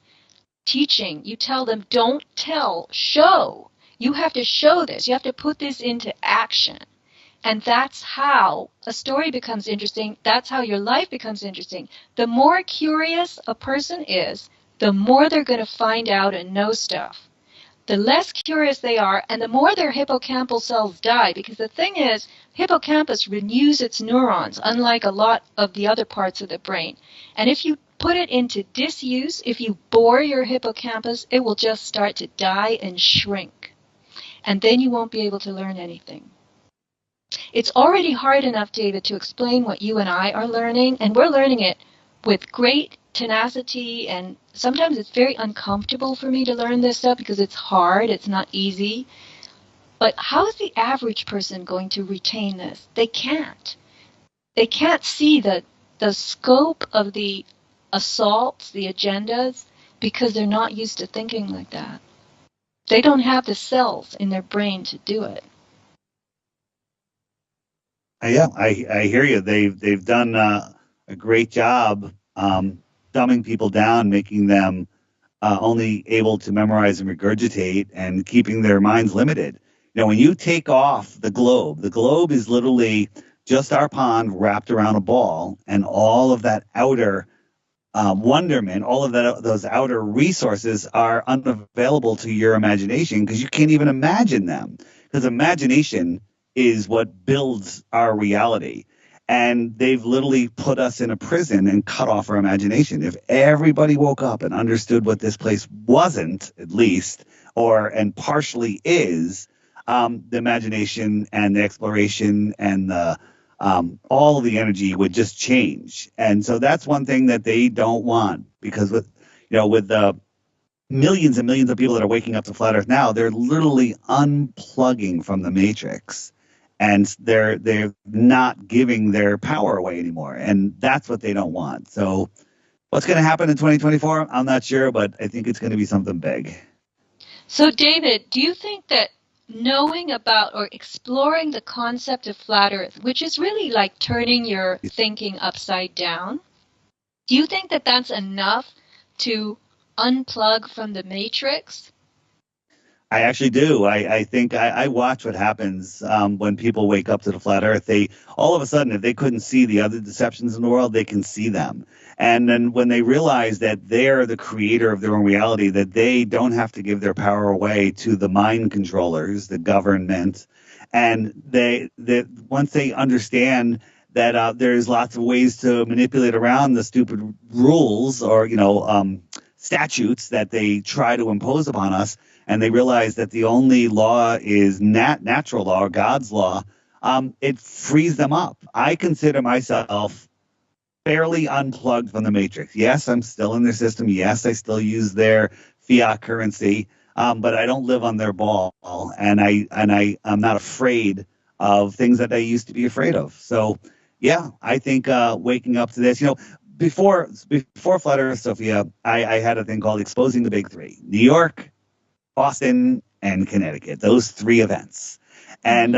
teaching, you tell them, don't tell, show. You have to show this. You have to put this into action. And that's how a story becomes interesting. That's how your life becomes interesting. The more curious a person is, the more they're going to find out and know stuff. The less curious they are, and the more their hippocampal cells die. Because the thing is, hippocampus renews its neurons, unlike a lot of the other parts of the brain. And if you put it into disuse, if you bore your hippocampus, it will just start to die and shrink. And then you won't be able to learn anything. It's already hard enough, David, to explain what you and I are learning, and we're learning it with great tenacity, and sometimes it's very uncomfortable for me to learn this stuff because it's hard, it's not easy. But how is the average person going to retain this? They can't. They can't see the scope of the assaults, the agendas, because they're not used to thinking like that. They don't have the cells in their brain to do it. Yeah, I hear you. They've done a great job dumbing people down, making them only able to memorize and regurgitate, and keeping their minds limited. When you take off the globe is literally just our pond wrapped around a ball, and all of that outer wonderment, all of those outer resources are unavailable to your imagination because you can't even imagine them. Because imagination is what builds our reality. And they've literally put us in a prison and cut off our imagination. If everybody woke up and understood what this place wasn't, at least, and partially is, the imagination and the exploration and the all of the energy would just change. And so that's one thing that they don't want, because with the millions and millions of people that are waking up to flat Earth now, they're literally unplugging from the matrix, and they're not giving their power away anymore. And that's what they don't want. So what's going to happen in 2024? I'm not sure, but I think it's going to be something big. So, David, do you think that knowing about or exploring the concept of flat Earth, which is really like turning your thinking upside down, do you think that that's enough to unplug from the matrix? I actually do. I think I watch what happens when people wake up to the flat Earth. They all of a sudden, if they couldn't see the other deceptions in the world, they can see them. And then when they realize that they're the creator of their own reality, that they don't have to give their power away to the mind controllers, the government, and once they understand that there's lots of ways to manipulate around the stupid rules or statutes that they try to impose upon us, and they realize that the only law is natural law or God's law, it frees them up. I consider myself fairly unplugged from the matrix. Yes, I'm still in their system. Yes, I still use their fiat currency, but I don't live on their ball, and I'm not afraid of things that I used to be afraid of. So, yeah, I think waking up to this, before Flat Earth, Sophia, I had a thing called Exposing the Big Three: New York, Boston, and Connecticut. Those three events, and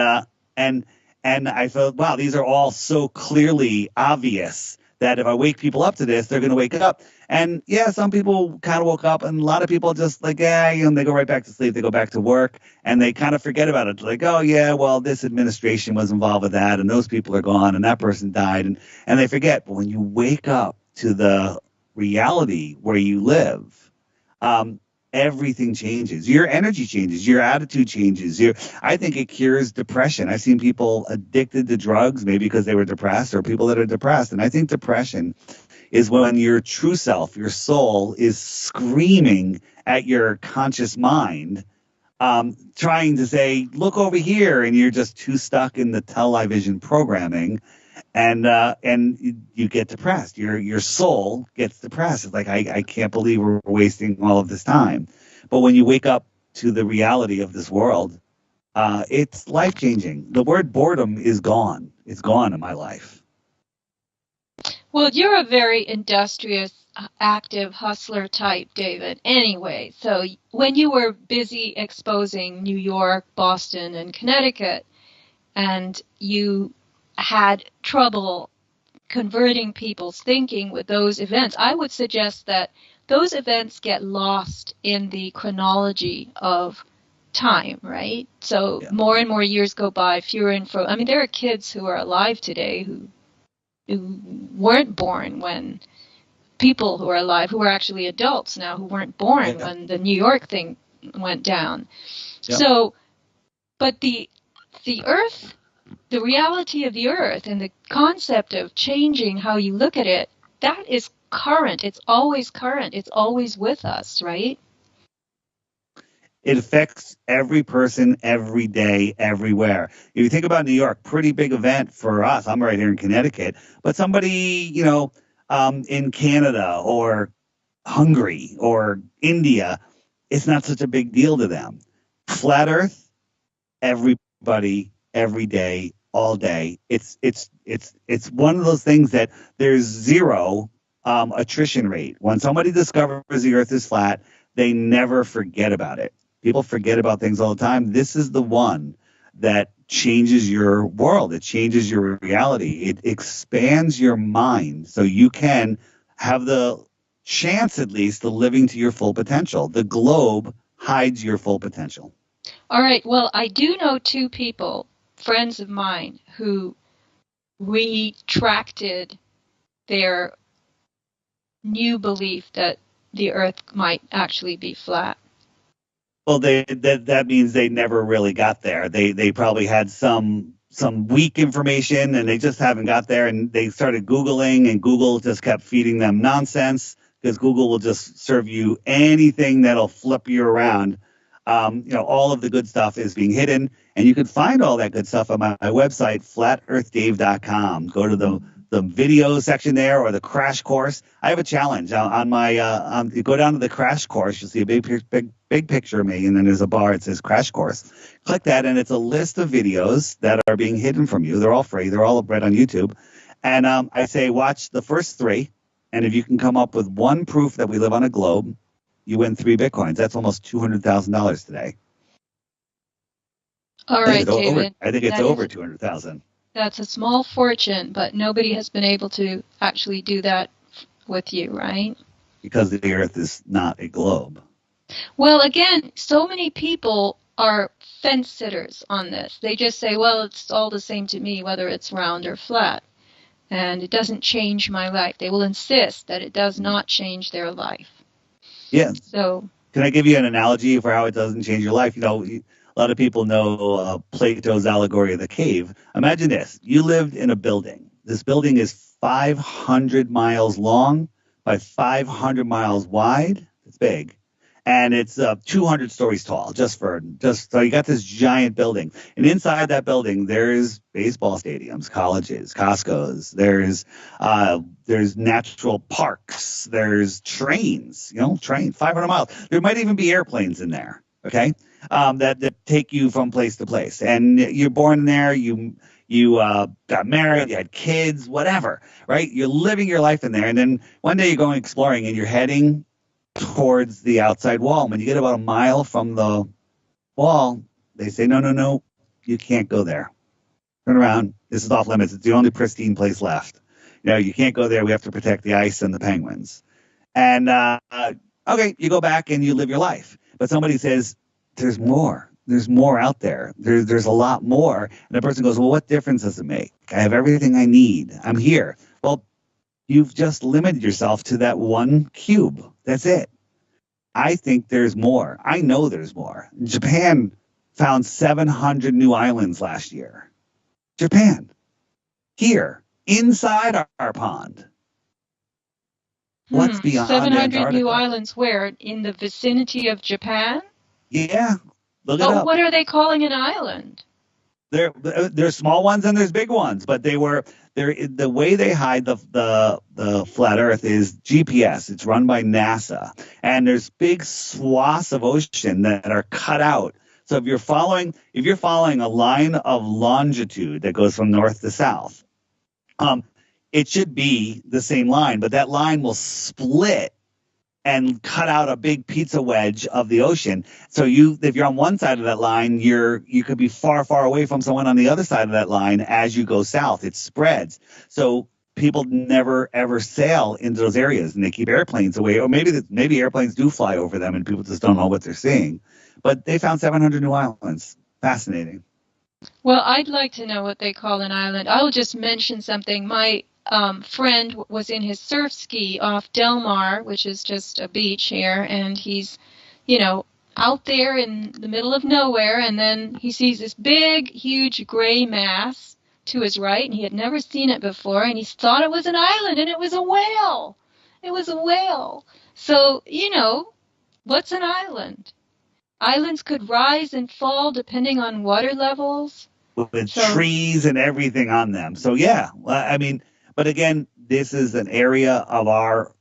and I felt, wow, these are all so clearly obvious that if I wake people up to this, they're going to wake up. And yeah, some people kind of woke up, and a lot of people just like, yeah, they go right back to sleep. They go back to work, and they kind of forget about it. Like, oh yeah, well, this administration was involved with that, and those people are gone, and that person died, and they forget. But when you wake up to the reality where you live, um, everything changes. Your energy changes. Your attitude changes. I think it cures depression. I've seen people addicted to drugs, maybe because they were depressed, or people that are depressed. And I think depression is when your true self, your soul, is screaming at your conscious mind, trying to say, look over here, and you're just too stuck in the television programming, and you get depressed. Your soul gets depressed. It's like, I can't believe we're wasting all of this time. But when you wake up to the reality of this world, it's life changing. The word boredom is gone. It's gone in my life. Well, you're a very industrious, active hustler type, David, anyway. So when you were busy exposing New York, Boston, and Connecticut, and you had trouble converting people's thinking with those events, I would suggest that those events get lost in the chronology of time, right? So Yeah. more and more years go by, fewer and fewer. I mean, there are kids who are alive today who weren't born when people who are alive, who are actually adults now, who weren't born when the New York thing went down. Yeah. So, but the Earth, the reality of the Earth and the concept of changing how you look at it, that is current. It's always current. It's always with us, right? It affects every person, every day, everywhere. If you think about New York, pretty big event for us. I'm right here in Connecticut, but somebody, in Canada or Hungary or India, it's not such a big deal to them. Flat Earth, everybody, every day, all day. It's one of those things that there's zero attrition rate. When somebody discovers the Earth is flat, they never forget about it. People forget about things all the time. This is the one that changes your world. It changes your reality. It expands your mind so you can have the chance, at least, of living to your full potential. The globe hides your full potential. All right. Well, I do know two people, friends of mine, who retracted their new belief that the Earth might actually be flat. Well, that means they never really got there. They probably had some weak information, and they just haven't got there. And they started Googling, and Google just kept feeding them nonsense, because Google will just serve you anything that'll flip you around. All of the good stuff is being hidden, and you can find all that good stuff on my website, flatearthdave.com. Go to the video section there, or the crash course. I have a challenge on my. You go down to the crash course, you'll see a big picture of me, and then there's a bar. It says crash course. Click that, and it's a list of videos that are being hidden from you. They're all free. They're all right on YouTube. And I say watch the first three, and if you can come up with one proof that we live on a globe, you win 3 Bitcoins. That's almost $200,000 today. All right, David. I think it's over 200,000. That's a small fortune, but nobody has been able to actually do that with you, right? Because the Earth is not a globe. Well, again, so many people are fence sitters on this. They just say, well, it's all the same to me, whether it's round or flat. And it doesn't change my life. They will insist that it does not change their life. Yeah. So, can I give you an analogy for how it doesn't change your life? A lot of people know Plato's allegory of the cave. Imagine this. You lived in a building. This building is 500 miles long by 500 miles wide. It's big. And it's 200 stories tall, just so you got this giant building. And inside that building, there's baseball stadiums, colleges, Costco's. There's natural parks. There's trains, 500 miles. There might even be airplanes in there, okay, that take you from place to place. And you're born in there. You got married, you had kids, whatever, right? You're living your life in there. And then one day you're going exploring, and you're heading towards the outside wall. When you get about a mile from the wall, they say, no, you can't go there. Turn around. This is off limits. It's the only pristine place left. You can't go there. We have to protect the ice and the penguins. And okay, you go back and you live your life. But somebody says, there's more. There's more out there. There's a lot more. And the person goes, well, what difference does it make? I have everything I need. I'm here. Well, you've just limited yourself to that one cube. That's it. I think there's more. I know there's more. Japan found 700 new islands last year. Japan, here, inside our pond. What's beyond 700 Antarctica? new islands where? In the vicinity of Japan? Yeah, look it up. What are they calling an island? There's small ones and there's big ones, but the way they hide the flat Earth is GPS. It's run by NASA, and there's big swaths of ocean that are cut out. So if you're following a line of longitude that goes from north to south, it should be the same line, but that line will split and cut out a big pizza wedge of the ocean. So if you're on one side of that line, you could be far, far away from someone on the other side of that line as you go south. It spreads. So people never, ever sail into those areas, and they keep airplanes away. Or maybe airplanes do fly over them, and people just don't know what they're seeing. But they found 700 new islands. Fascinating. Well, I'd like to know what they call an island. I'll just mention something. My friend was in his surf ski off Del Mar, which is just a beach here, and he's, out there in the middle of nowhere, and then he sees this big, huge gray mass to his right, and he had never seen it before, and he thought it was an island, and it was a whale. It was a whale. So, what's an island? Islands could rise and fall depending on water levels. With trees and everything on them. So, yeah, I mean, but again, this is an area of our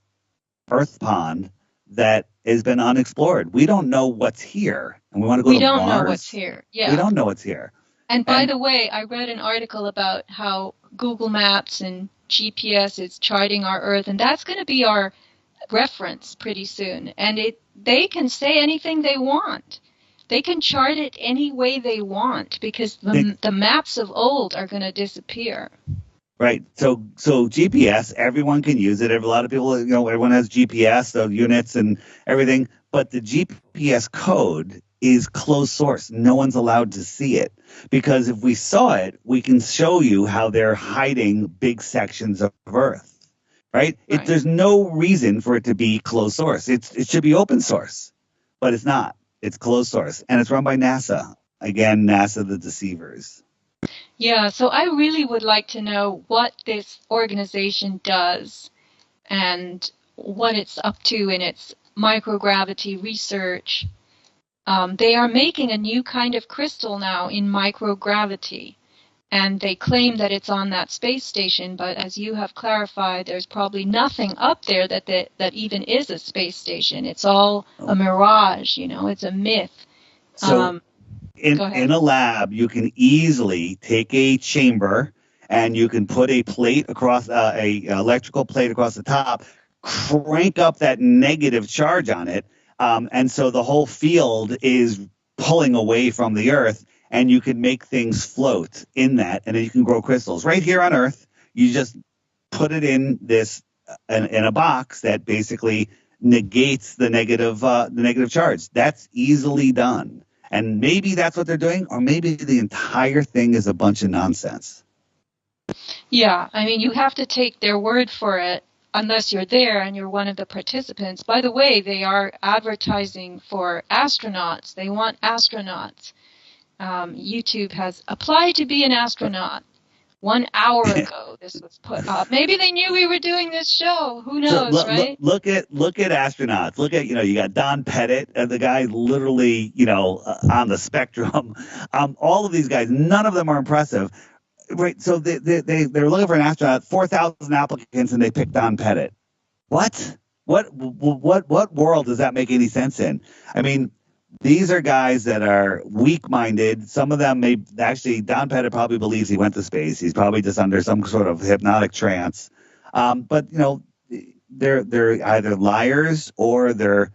Earth pond that has been unexplored. We don't know what's here, and we want to go to Mars. We don't know what's here. Yeah. We don't know what's here. And by the way, I read an article about how Google Maps and GPS is charting our Earth, and that's going to be our reference pretty soon. And they can say anything they want. They can chart it any way they want because the maps of old are going to disappear. Right. So GPS, everyone can use it. A lot of people, everyone has GPS, so units and everything. But the GPS code is closed source. No one's allowed to see it because if we saw it, we can show you how they're hiding big sections of Earth. Right? There's no reason for it to be closed source. It should be open source, but it's not. It's closed source, and it's run by NASA. Again, NASA, the deceivers. Yeah, so I really would like to know what this organization does and what it's up to in its microgravity research. They are making a new kind of crystal now in microgravity, and they claim that it's on that space station, but as you have clarified, there's probably nothing up there that even is a space station. It's all a mirage, it's a myth. So in a lab, you can easily take a chamber and you can put a plate across, a electrical plate across the top, crank up that negative charge on it, and so the whole field is pulling away from the Earth, and you can make things float in that, and then you can grow crystals. Right here on Earth, you just put it in in a box that basically negates the negative charge. That's easily done. And maybe that's what they're doing, or maybe the entire thing is a bunch of nonsense. Yeah, I mean, you have to take their word for it unless you're there and you're one of the participants. By the way, they are advertising for astronauts. They want astronauts. YouTube has applied to be an astronaut. 1 hour ago, this was put up. Maybe they knew we were doing this show. Who knows, right? Look at astronauts. Look at, you got Don Pettit, the guy literally, on the spectrum. All of these guys, none of them are impressive. Right. So they're looking for an astronaut, 4,000 applicants, and they picked Don Pettit. What world does that make any sense in? I mean, these are guys that are weak-minded. Some of them Don Pettit probably believes he went to space. He's probably just under some sort of hypnotic trance. But they're either liars or they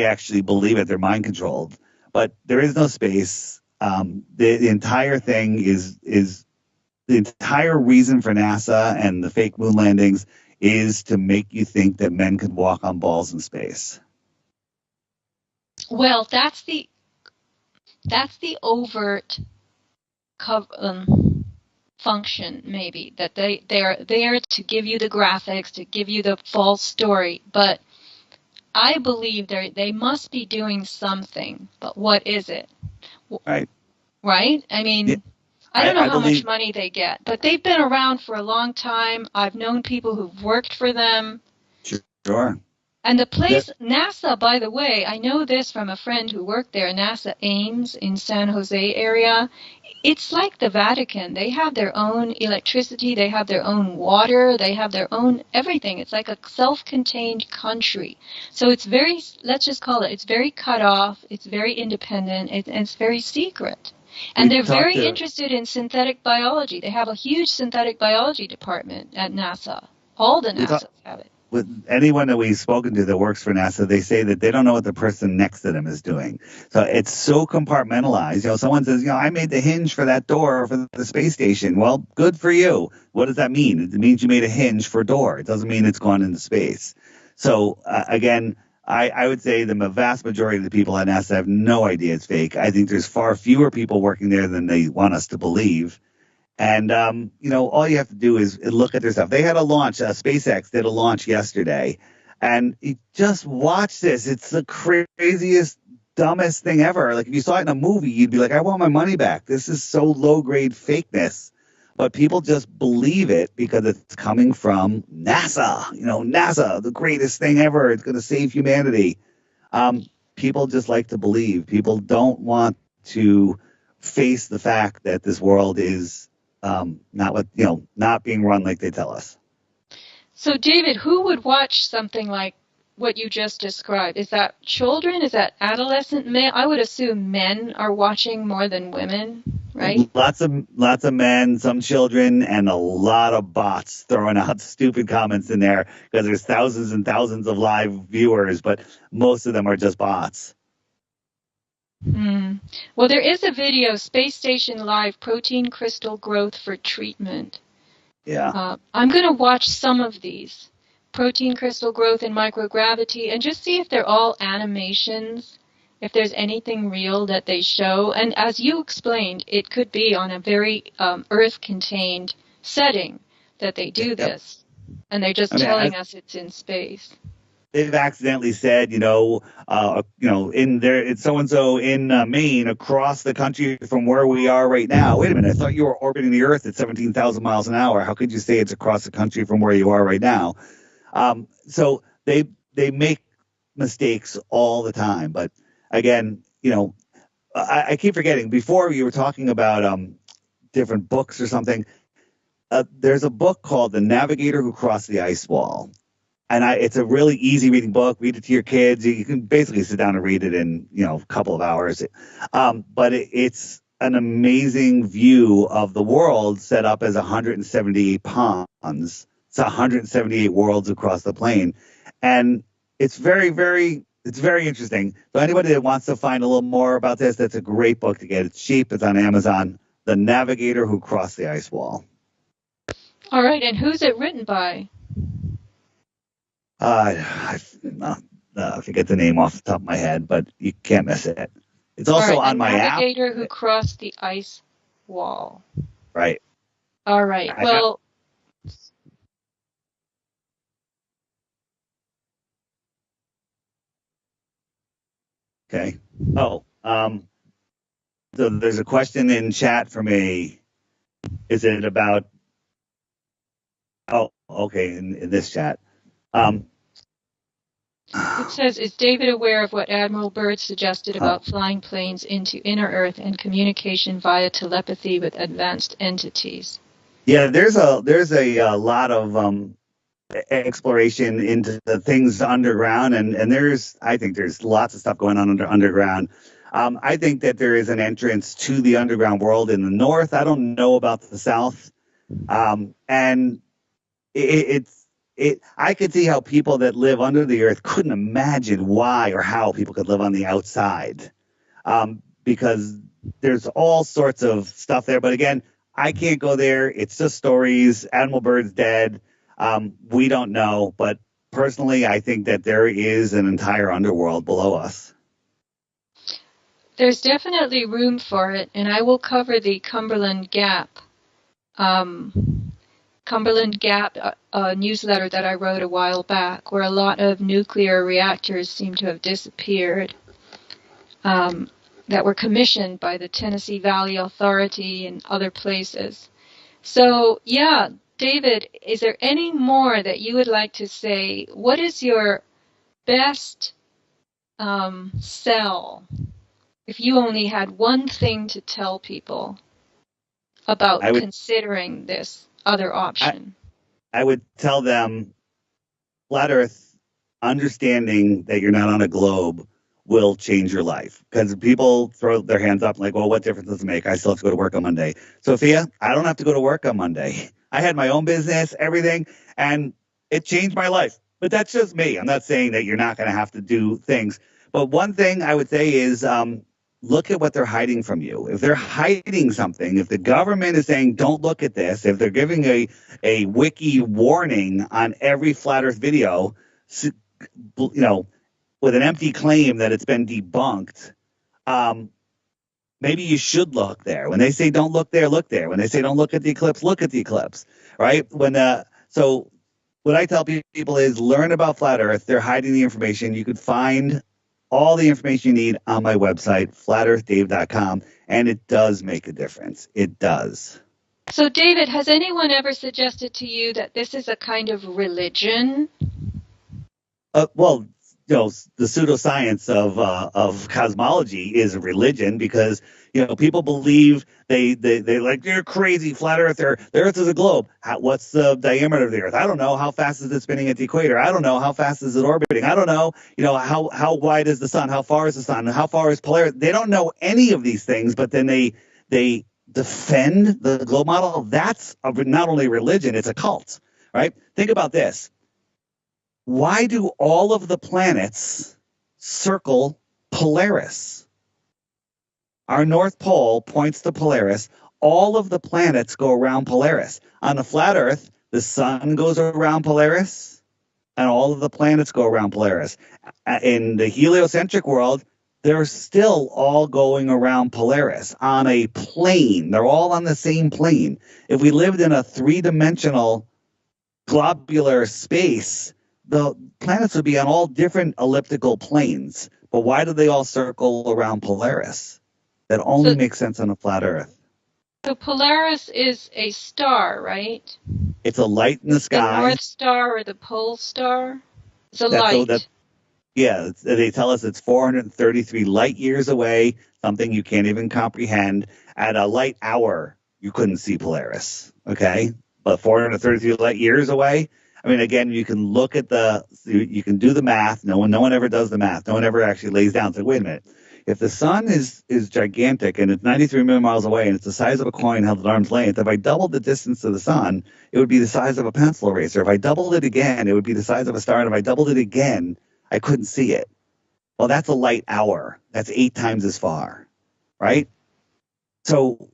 actually believe it. They're mind controlled. But there is no space. The entire thing is the entire reason for NASA and the fake moon landings is to make you think that men could walk on balls in space. Well, that's the overt function, maybe, that they're there to give you the graphics, to give you the false story. But I believe they must be doing something. But what is it? Right. Right? I mean, Yeah, I don't know I how much believe. money they get, but they've been around for a long time. I've known people who've worked for them. Sure. And the place, NASA, by the way, I know this from a friend who worked there, NASA Ames in San Jose area. It's like the Vatican. They have their own electricity, they have their own water, they have their own everything. It's like a self-contained country. So it's very, let's just call it, it's very cut off, it's very independent, and it's very secret. And they're very interested in synthetic biology. They have a huge synthetic biology department at NASA. All the NASAs have it. With anyone that we've spoken to that works for NASA, they say that they don't know what the person next to them is doing. So it's so compartmentalized. You know, someone says, you know, I made the hinge for that door for the space station. Well, good for you. What does that mean? It means you made a hinge for a door. It doesn't mean it's gone into space. So again, I would say the vast majority of the people at NASA have no idea it's fake. I think there's far fewer people working there than they want us to believe. And, you know, all you have to do is look at their stuff. They had a launch, SpaceX did a launch yesterday. And you just watch this. It's the craziest, dumbest thing ever. Like if you saw it in a movie, you'd be like, I want my money back. This is so low-grade fakeness. But people just believe it because it's coming from NASA. You know, NASA, the greatest thing ever. It's going to save humanity. People just like to believe. People don't want to face the fact that this world is not being run like they tell us. So, David, who would watch something like what you just described? Is that children? Is that adolescent men? I would assume men are watching more than women, right? Lots of men, some children, and a lot of bots throwing out stupid comments in there because there's thousands and thousands of live viewers, but most of them are just bots. Well, there is a video, Space Station Live, Protein Crystal Growth for Treatment. Yeah. I'm going to watch some of these, Protein Crystal Growth and Microgravity, and just see if they're all animations, if there's anything real that they show. And as you explained, it could be on a very Earth-contained setting that they do this. And they're just telling us it's in space. They've accidentally said, in there, it's so-and-so in Maine across the country from where we are right now. Wait a minute, I thought you were orbiting the Earth at 17,000 miles an hour. How could you say it's across the country from where you are right now? So they make mistakes all the time. But again, I keep forgetting. Before you were talking about different books or something. There's a book called The Navigator Who Crossed the Ice Wall. And it's a really easy reading book. Read it to your kids. You can basically sit down and read it in, a couple of hours. But it's an amazing view of the world set up as 178 ponds. It's 178 worlds across the plane. And it's very, very, it's very interesting. So anybody that wants to find a little more about this, that's a great book to get. It's cheap. It's on Amazon. The Navigator Who Crossed the Ice Wall. All right. And who's it written by? I forget the name off the top of my head, but you can't miss it. It's also on my app. Navigator Who Crossed the Ice Wall. Right. All right. Well. Okay. Oh, so there's a question in chat for me. Is it about? Oh, okay. In this chat. It says, is David aware of what Admiral Byrd suggested about flying planes into inner Earth and communication via telepathy with advanced entities? Yeah, there's a lot of exploration into the things underground, and I think there's lots of stuff going on underground. I think that there is an entrance to the underground world in the north. I don't know about the south, and I could see how people that live under the earth couldn't imagine why or how people could live on the outside, because there's all sorts of stuff there. But again, I can't go there. It's just stories. Animal Bird's dead. We don't know. But personally, I think that there is an entire underworld below us. There's definitely room for it, and I will cover the Cumberland Gap. Cumberland Gap, a newsletter that I wrote a while back, where a lot of nuclear reactors seem to have disappeared, that were commissioned by the Tennessee Valley Authority and other places. So, yeah, David, is there any more that you would like to say? What is your best sell if you only had one thing to tell people about I would considering this other I, option? I would tell them flat Earth, understanding that you're not on a globe will change your life. Because people throw their hands up like, well, what difference does it make? I still have to go to work on Monday. Sophia, I don't have to go to work on Monday. I had my own business, everything, and it changed my life. But that's just me. I'm not saying that you're not going to have to do things. But one thing I would say is look at what they're hiding from you. If they're hiding something, if the government is saying, don't look at this, if they're giving a wiki warning on every flat Earth video, you know, with an empty claim that it's been debunked, maybe you should look there. When they say don't look there, look there. When they say don't look at the eclipse, look at the eclipse, right? So what I tell people is learn about flat Earth. They're hiding the information. You could find all the information you need on my website, flatearthdave.com, and it does make a difference. It does. So, David, has anyone ever suggested to you that this is a kind of religion? Well, the pseudoscience of cosmology is a religion because people believe they like you're crazy, flat earther. The Earth is a globe. What's the diameter of the Earth? I don't know. How fast is it spinning at the equator? I don't know. How fast is it orbiting? I don't know. How wide is the sun? How far is the sun? How far is Polaris? They don't know any of these things, but then they defend the globe model. That's not only religion, it's a cult, right? Think about this. Why do all of the planets circle Polaris? Our North Pole points to Polaris. All of the planets go around Polaris. On the flat Earth, the sun goes around Polaris, and all of the planets go around Polaris. In the heliocentric world, they're still all going around Polaris on a plane. They're all on the same plane. If we lived in a three-dimensional globular space, the planets would be on all different elliptical planes. But why do they all circle around Polaris? That only makes sense on a flat Earth. So Polaris is a star, right? It's a light in the sky. The North Star or the Pole Star? It's a light. They tell us it's 433 light years away, something you can't even comprehend. At a light hour, you couldn't see Polaris, okay? But 433 light years away, I mean, again, you can look at you can do the math. No one ever does the math. No one ever actually lays down and says, wait a minute. If the sun is gigantic and it's 93 million miles away and it's the size of a coin held at arm's length, if I doubled the distance to the sun, it would be the size of a pencil eraser. If I doubled it again, it would be the size of a star. And if I doubled it again, I couldn't see it. Well, that's a light hour. That's 8 times as far, right? So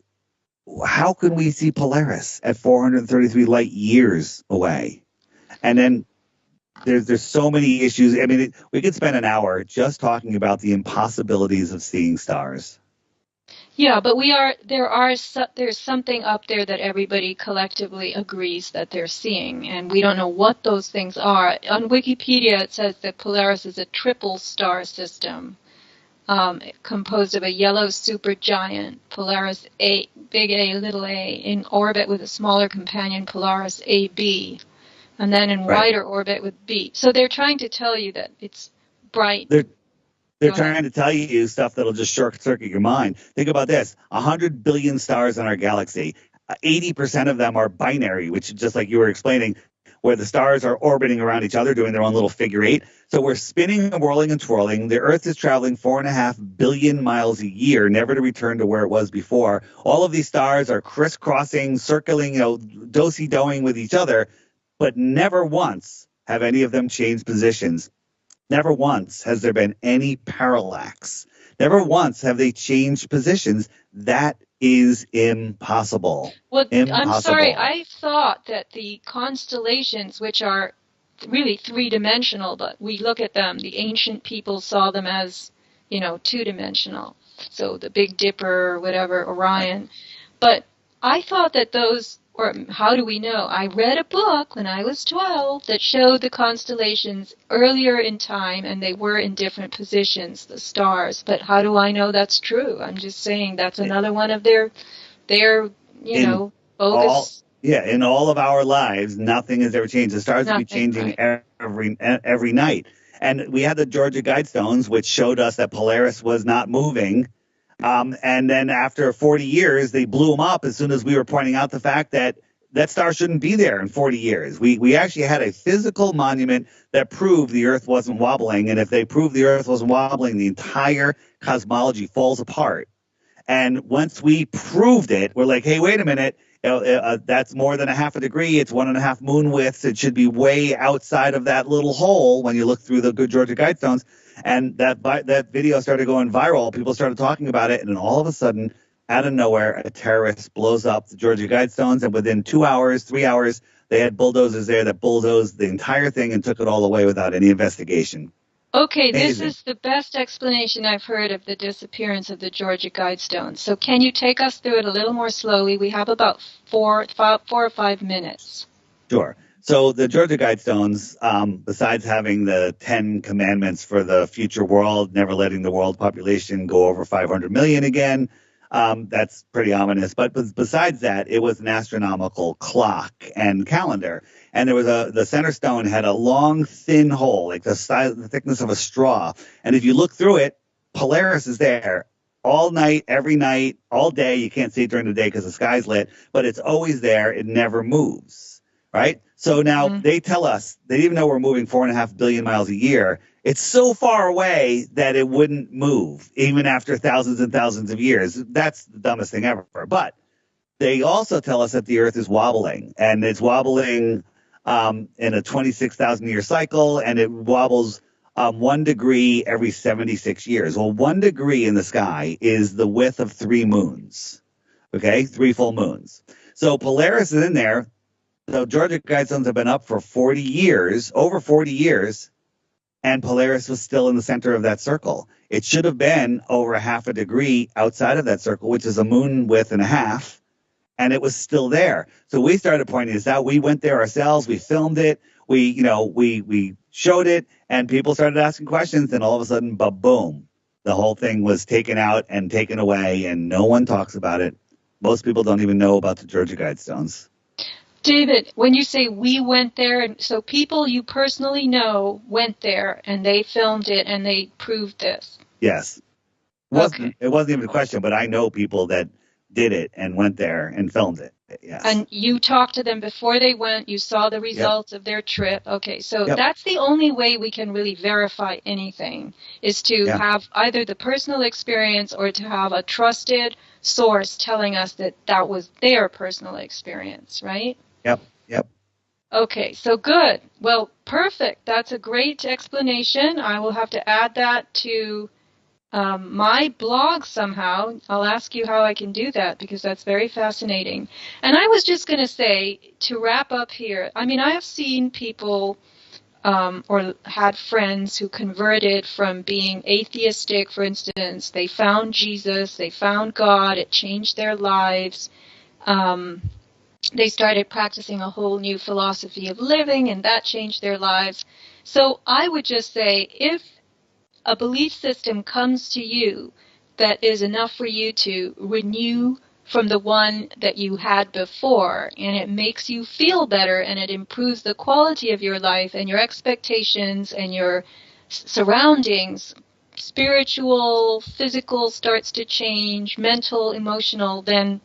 how can we see Polaris at 433 light years away? And then there's so many issues. I mean, we could spend an hour just talking about the impossibilities of seeing stars. Yeah, but there's something up there that everybody collectively agrees that they're seeing, and we don't know what those things are. On Wikipedia, it says that Polaris is a triple star system, composed of a yellow supergiant, Polaris A, big A, little a, in orbit with a smaller companion, Polaris AB. And then in wider orbit with B. So they're trying to tell you that it's bright. They're trying to tell you stuff that'll just short circuit your mind. Think about this. 100 billion stars in our galaxy. 80% of them are binary, which is just like you were explaining, where the stars are orbiting around each other, doing their own little figure eight. So we're spinning and whirling and twirling. The Earth is traveling 4.5 billion miles a year, never to return to where it was before. All of these stars are crisscrossing, circling, do-si-doing with each other. But never once have any of them changed positions. Never once has there been any parallax. Never once have they changed positions. That is impossible. Well, I'm sorry, Impossible. I thought that the constellations, which are really three-dimensional, but we look at them, the ancient people saw them as, two-dimensional. So the Big Dipper or whatever, Right. Orion. But I thought that those, or how do we know? I read a book when I was 12 that showed the constellations earlier in time and they were in different positions, the stars. But how do I know that's true? I'm just saying that's another one of their, In all, bogus, yeah, in all of our lives, nothing has ever changed. The stars would be nothing, changing right? every night. And we had the Georgia Guidestones, which showed us that Polaris was not moving. And then after 40 years, they blew them up as soon as we were pointing out the fact that that star shouldn't be there in 40 years. We actually had a physical monument that proved the Earth wasn't wobbling. And if they proved the Earth wasn't wobbling, the entire cosmology falls apart. And once we proved it, we're like, hey, wait a minute. That's more than a half a degree. It's 1.5 moon widths. It should be way outside of that little hole when you look through the Good Georgia Guidestones. And that video started going viral. People started talking about it. And then all of a sudden, out of nowhere, a terrorist blows up the Georgia Guidestones. And within 2 hours, 3 hours, they had bulldozers there that bulldozed the entire thing and took it all away without any investigation. Okay, this Amazing. is the best explanation I've heard of the disappearance of the Georgia Guidestones. So can you take us through it a little more slowly? We have about 4 or 5 minutes. Sure. So the Georgia Guidestones, besides having the 10 commandments for the future world, never letting the world population go over 500 million again, that's pretty ominous. But besides that, it was an astronomical clock and calendar. And there was the center stone had a long, thin hole, like the thickness of a straw. And if you look through it, Polaris is there all night, all day. You can't see it during the day because the sky's lit, but it's always there. It never moves. Right. So now Mm-hmm. they tell us they even though we're moving 4.5 billion miles a year, it's so far away that it wouldn't move even after thousands and thousands of years. That's the dumbest thing ever. But they also tell us that the Earth is wobbling, and it's wobbling in a 26,000 year cycle, and it wobbles 1 degree every 76 years. Well, 1 degree in the sky is the width of 3 moons. Okay, 3 full moons. So Polaris is in there. So Georgia Guidestones have been up for 40 years, over 40 years, and Polaris was still in the center of that circle. It should have been over 1/2 degree outside of that circle, which is a moon width and a half, and it was still there. So we started pointing this out. We went there ourselves. We filmed it. We showed it, and people started asking questions. And all of a sudden, boom, the whole thing was taken out and taken away, and no one talks about it. Most people don't even know about the Georgia Guidestones. David, when you say we went there, and so people you personally know went there and they filmed it and they proved this. Yes. Okay. It wasn't even a question, but I know people that did it and went there and filmed it. Yes. And you talked to them before they went, you saw the Yep. results of their trip. Okay, so Yep. that's the only way we can really verify anything, is to Yeah. have either the personal experience or to have a trusted source telling us that that was their personal experience, right? Yep. Yep. Okay, so good. Well, perfect. That's a great explanation. I will have to add that to my blog somehow. I'll ask you how I can do that because that's very fascinating. And I was just going to say, to wrap up here, I mean, I have seen people or had friends who converted from being atheistic, for instance. They found Jesus, they found God, it changed their lives. They started practicing a whole new philosophy of living, and that changed their lives. So I would just say, if a belief system comes to you that is enough for you to renew from the one that you had before, and it makes you feel better, and it improves the quality of your life and your expectations and your surroundings, spiritual, physical starts to change, mental, emotional, then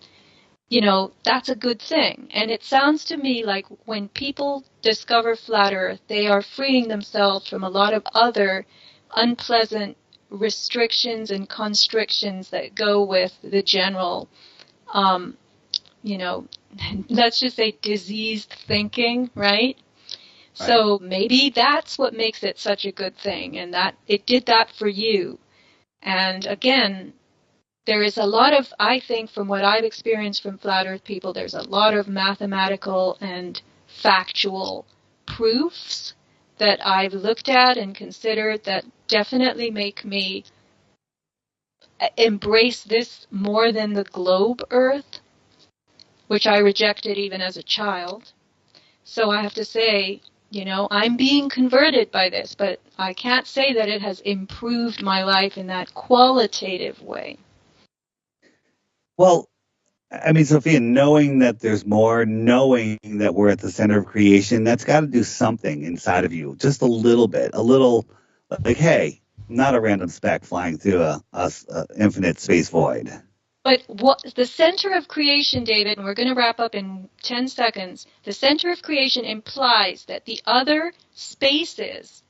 that's a good thing. And it sounds to me like when people discover flat Earth, they are freeing themselves from a lot of other unpleasant restrictions and constrictions that go with the general, um, you know, let's just say diseased thinking, right? Right. So maybe that's what makes it such a good thing, and that it did that for you. And again, there is a lot of, I think, from what I've experienced from flat earth people, there's a lot of mathematical and factual proofs that I've looked at and considered that definitely make me embrace this more than the globe earth, which I rejected even as a child. So I have to say, I'm being converted by this, but I can't say that it has improved my life in that qualitative way. Well, I mean, Sophia, knowing that there's more, knowing that we're at the center of creation, that's got to do something inside of you, just a little bit, a little like, hey, I'm not a random speck flying through a infinite space void. But what the center of creation, David, and we're going to wrap up in 10 seconds, the center of creation implies that the other spaces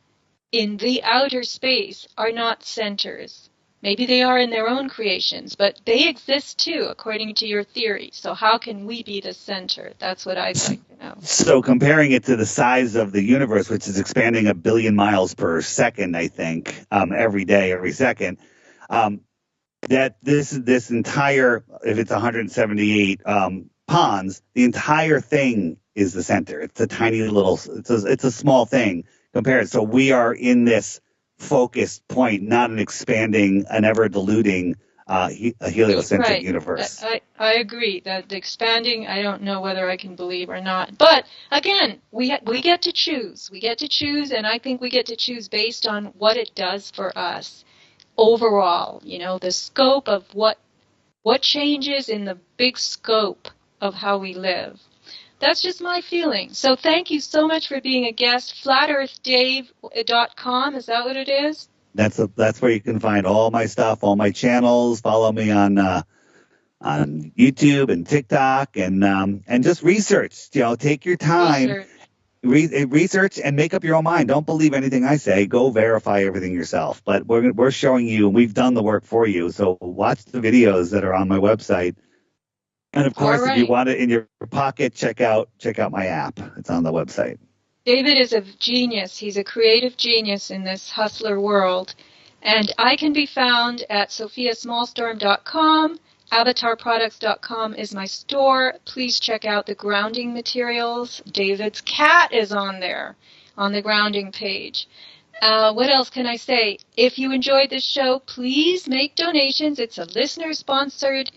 in the outer space are not centers. Maybe they are in their own creations, but they exist too, according to your theory. So how can we be the center? That's what I'd like to know. So comparing it to the size of the universe, which is expanding 1 billion miles per second, I think, every day, every second, that this entire, if it's 178 ponds, the entire thing is the center. It's a tiny little, it's a small thing compared. So we are in this focused point, not an expanding, an ever diluting a heliocentric right. universe. I agree that the expanding, I don't know whether I can believe or not. But again, we get to choose. We get to choose, and I think we get to choose based on what it does for us overall. The scope of what changes in the big scope of how we live. That's just my feeling. So thank you so much for being a guest. FlatEarthDave.com, is that what it is? That's where you can find all my stuff, all my channels. Follow me on YouTube and TikTok, and just research. Take your time, research, and make up your own mind. Don't believe anything I say. Go verify everything yourself. But we're showing you, and we've done the work for you. So watch the videos that are on my website. And of course, if you want it in your pocket, check out my app. It's on the website. David is a genius. He's a creative genius in this hustler world. And I can be found at sofiasmallstorm.com. Avatarproducts.com is my store. Please check out the grounding materials. David's cat is on there, on the grounding page. What else can I say? If you enjoyed this show, please make donations. It's a listener-sponsored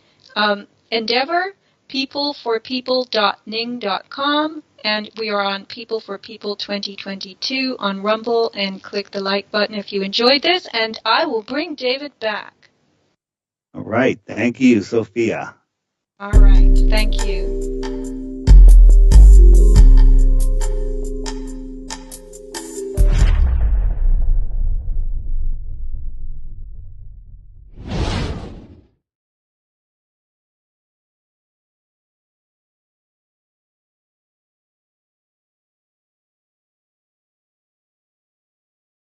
endeavor, peopleforpeople.ning.com, and we are on People for People 2022 on Rumble, and click the like button if you enjoyed this, and I will bring David back. All right. Thank you, Sophia. All right. Thank you.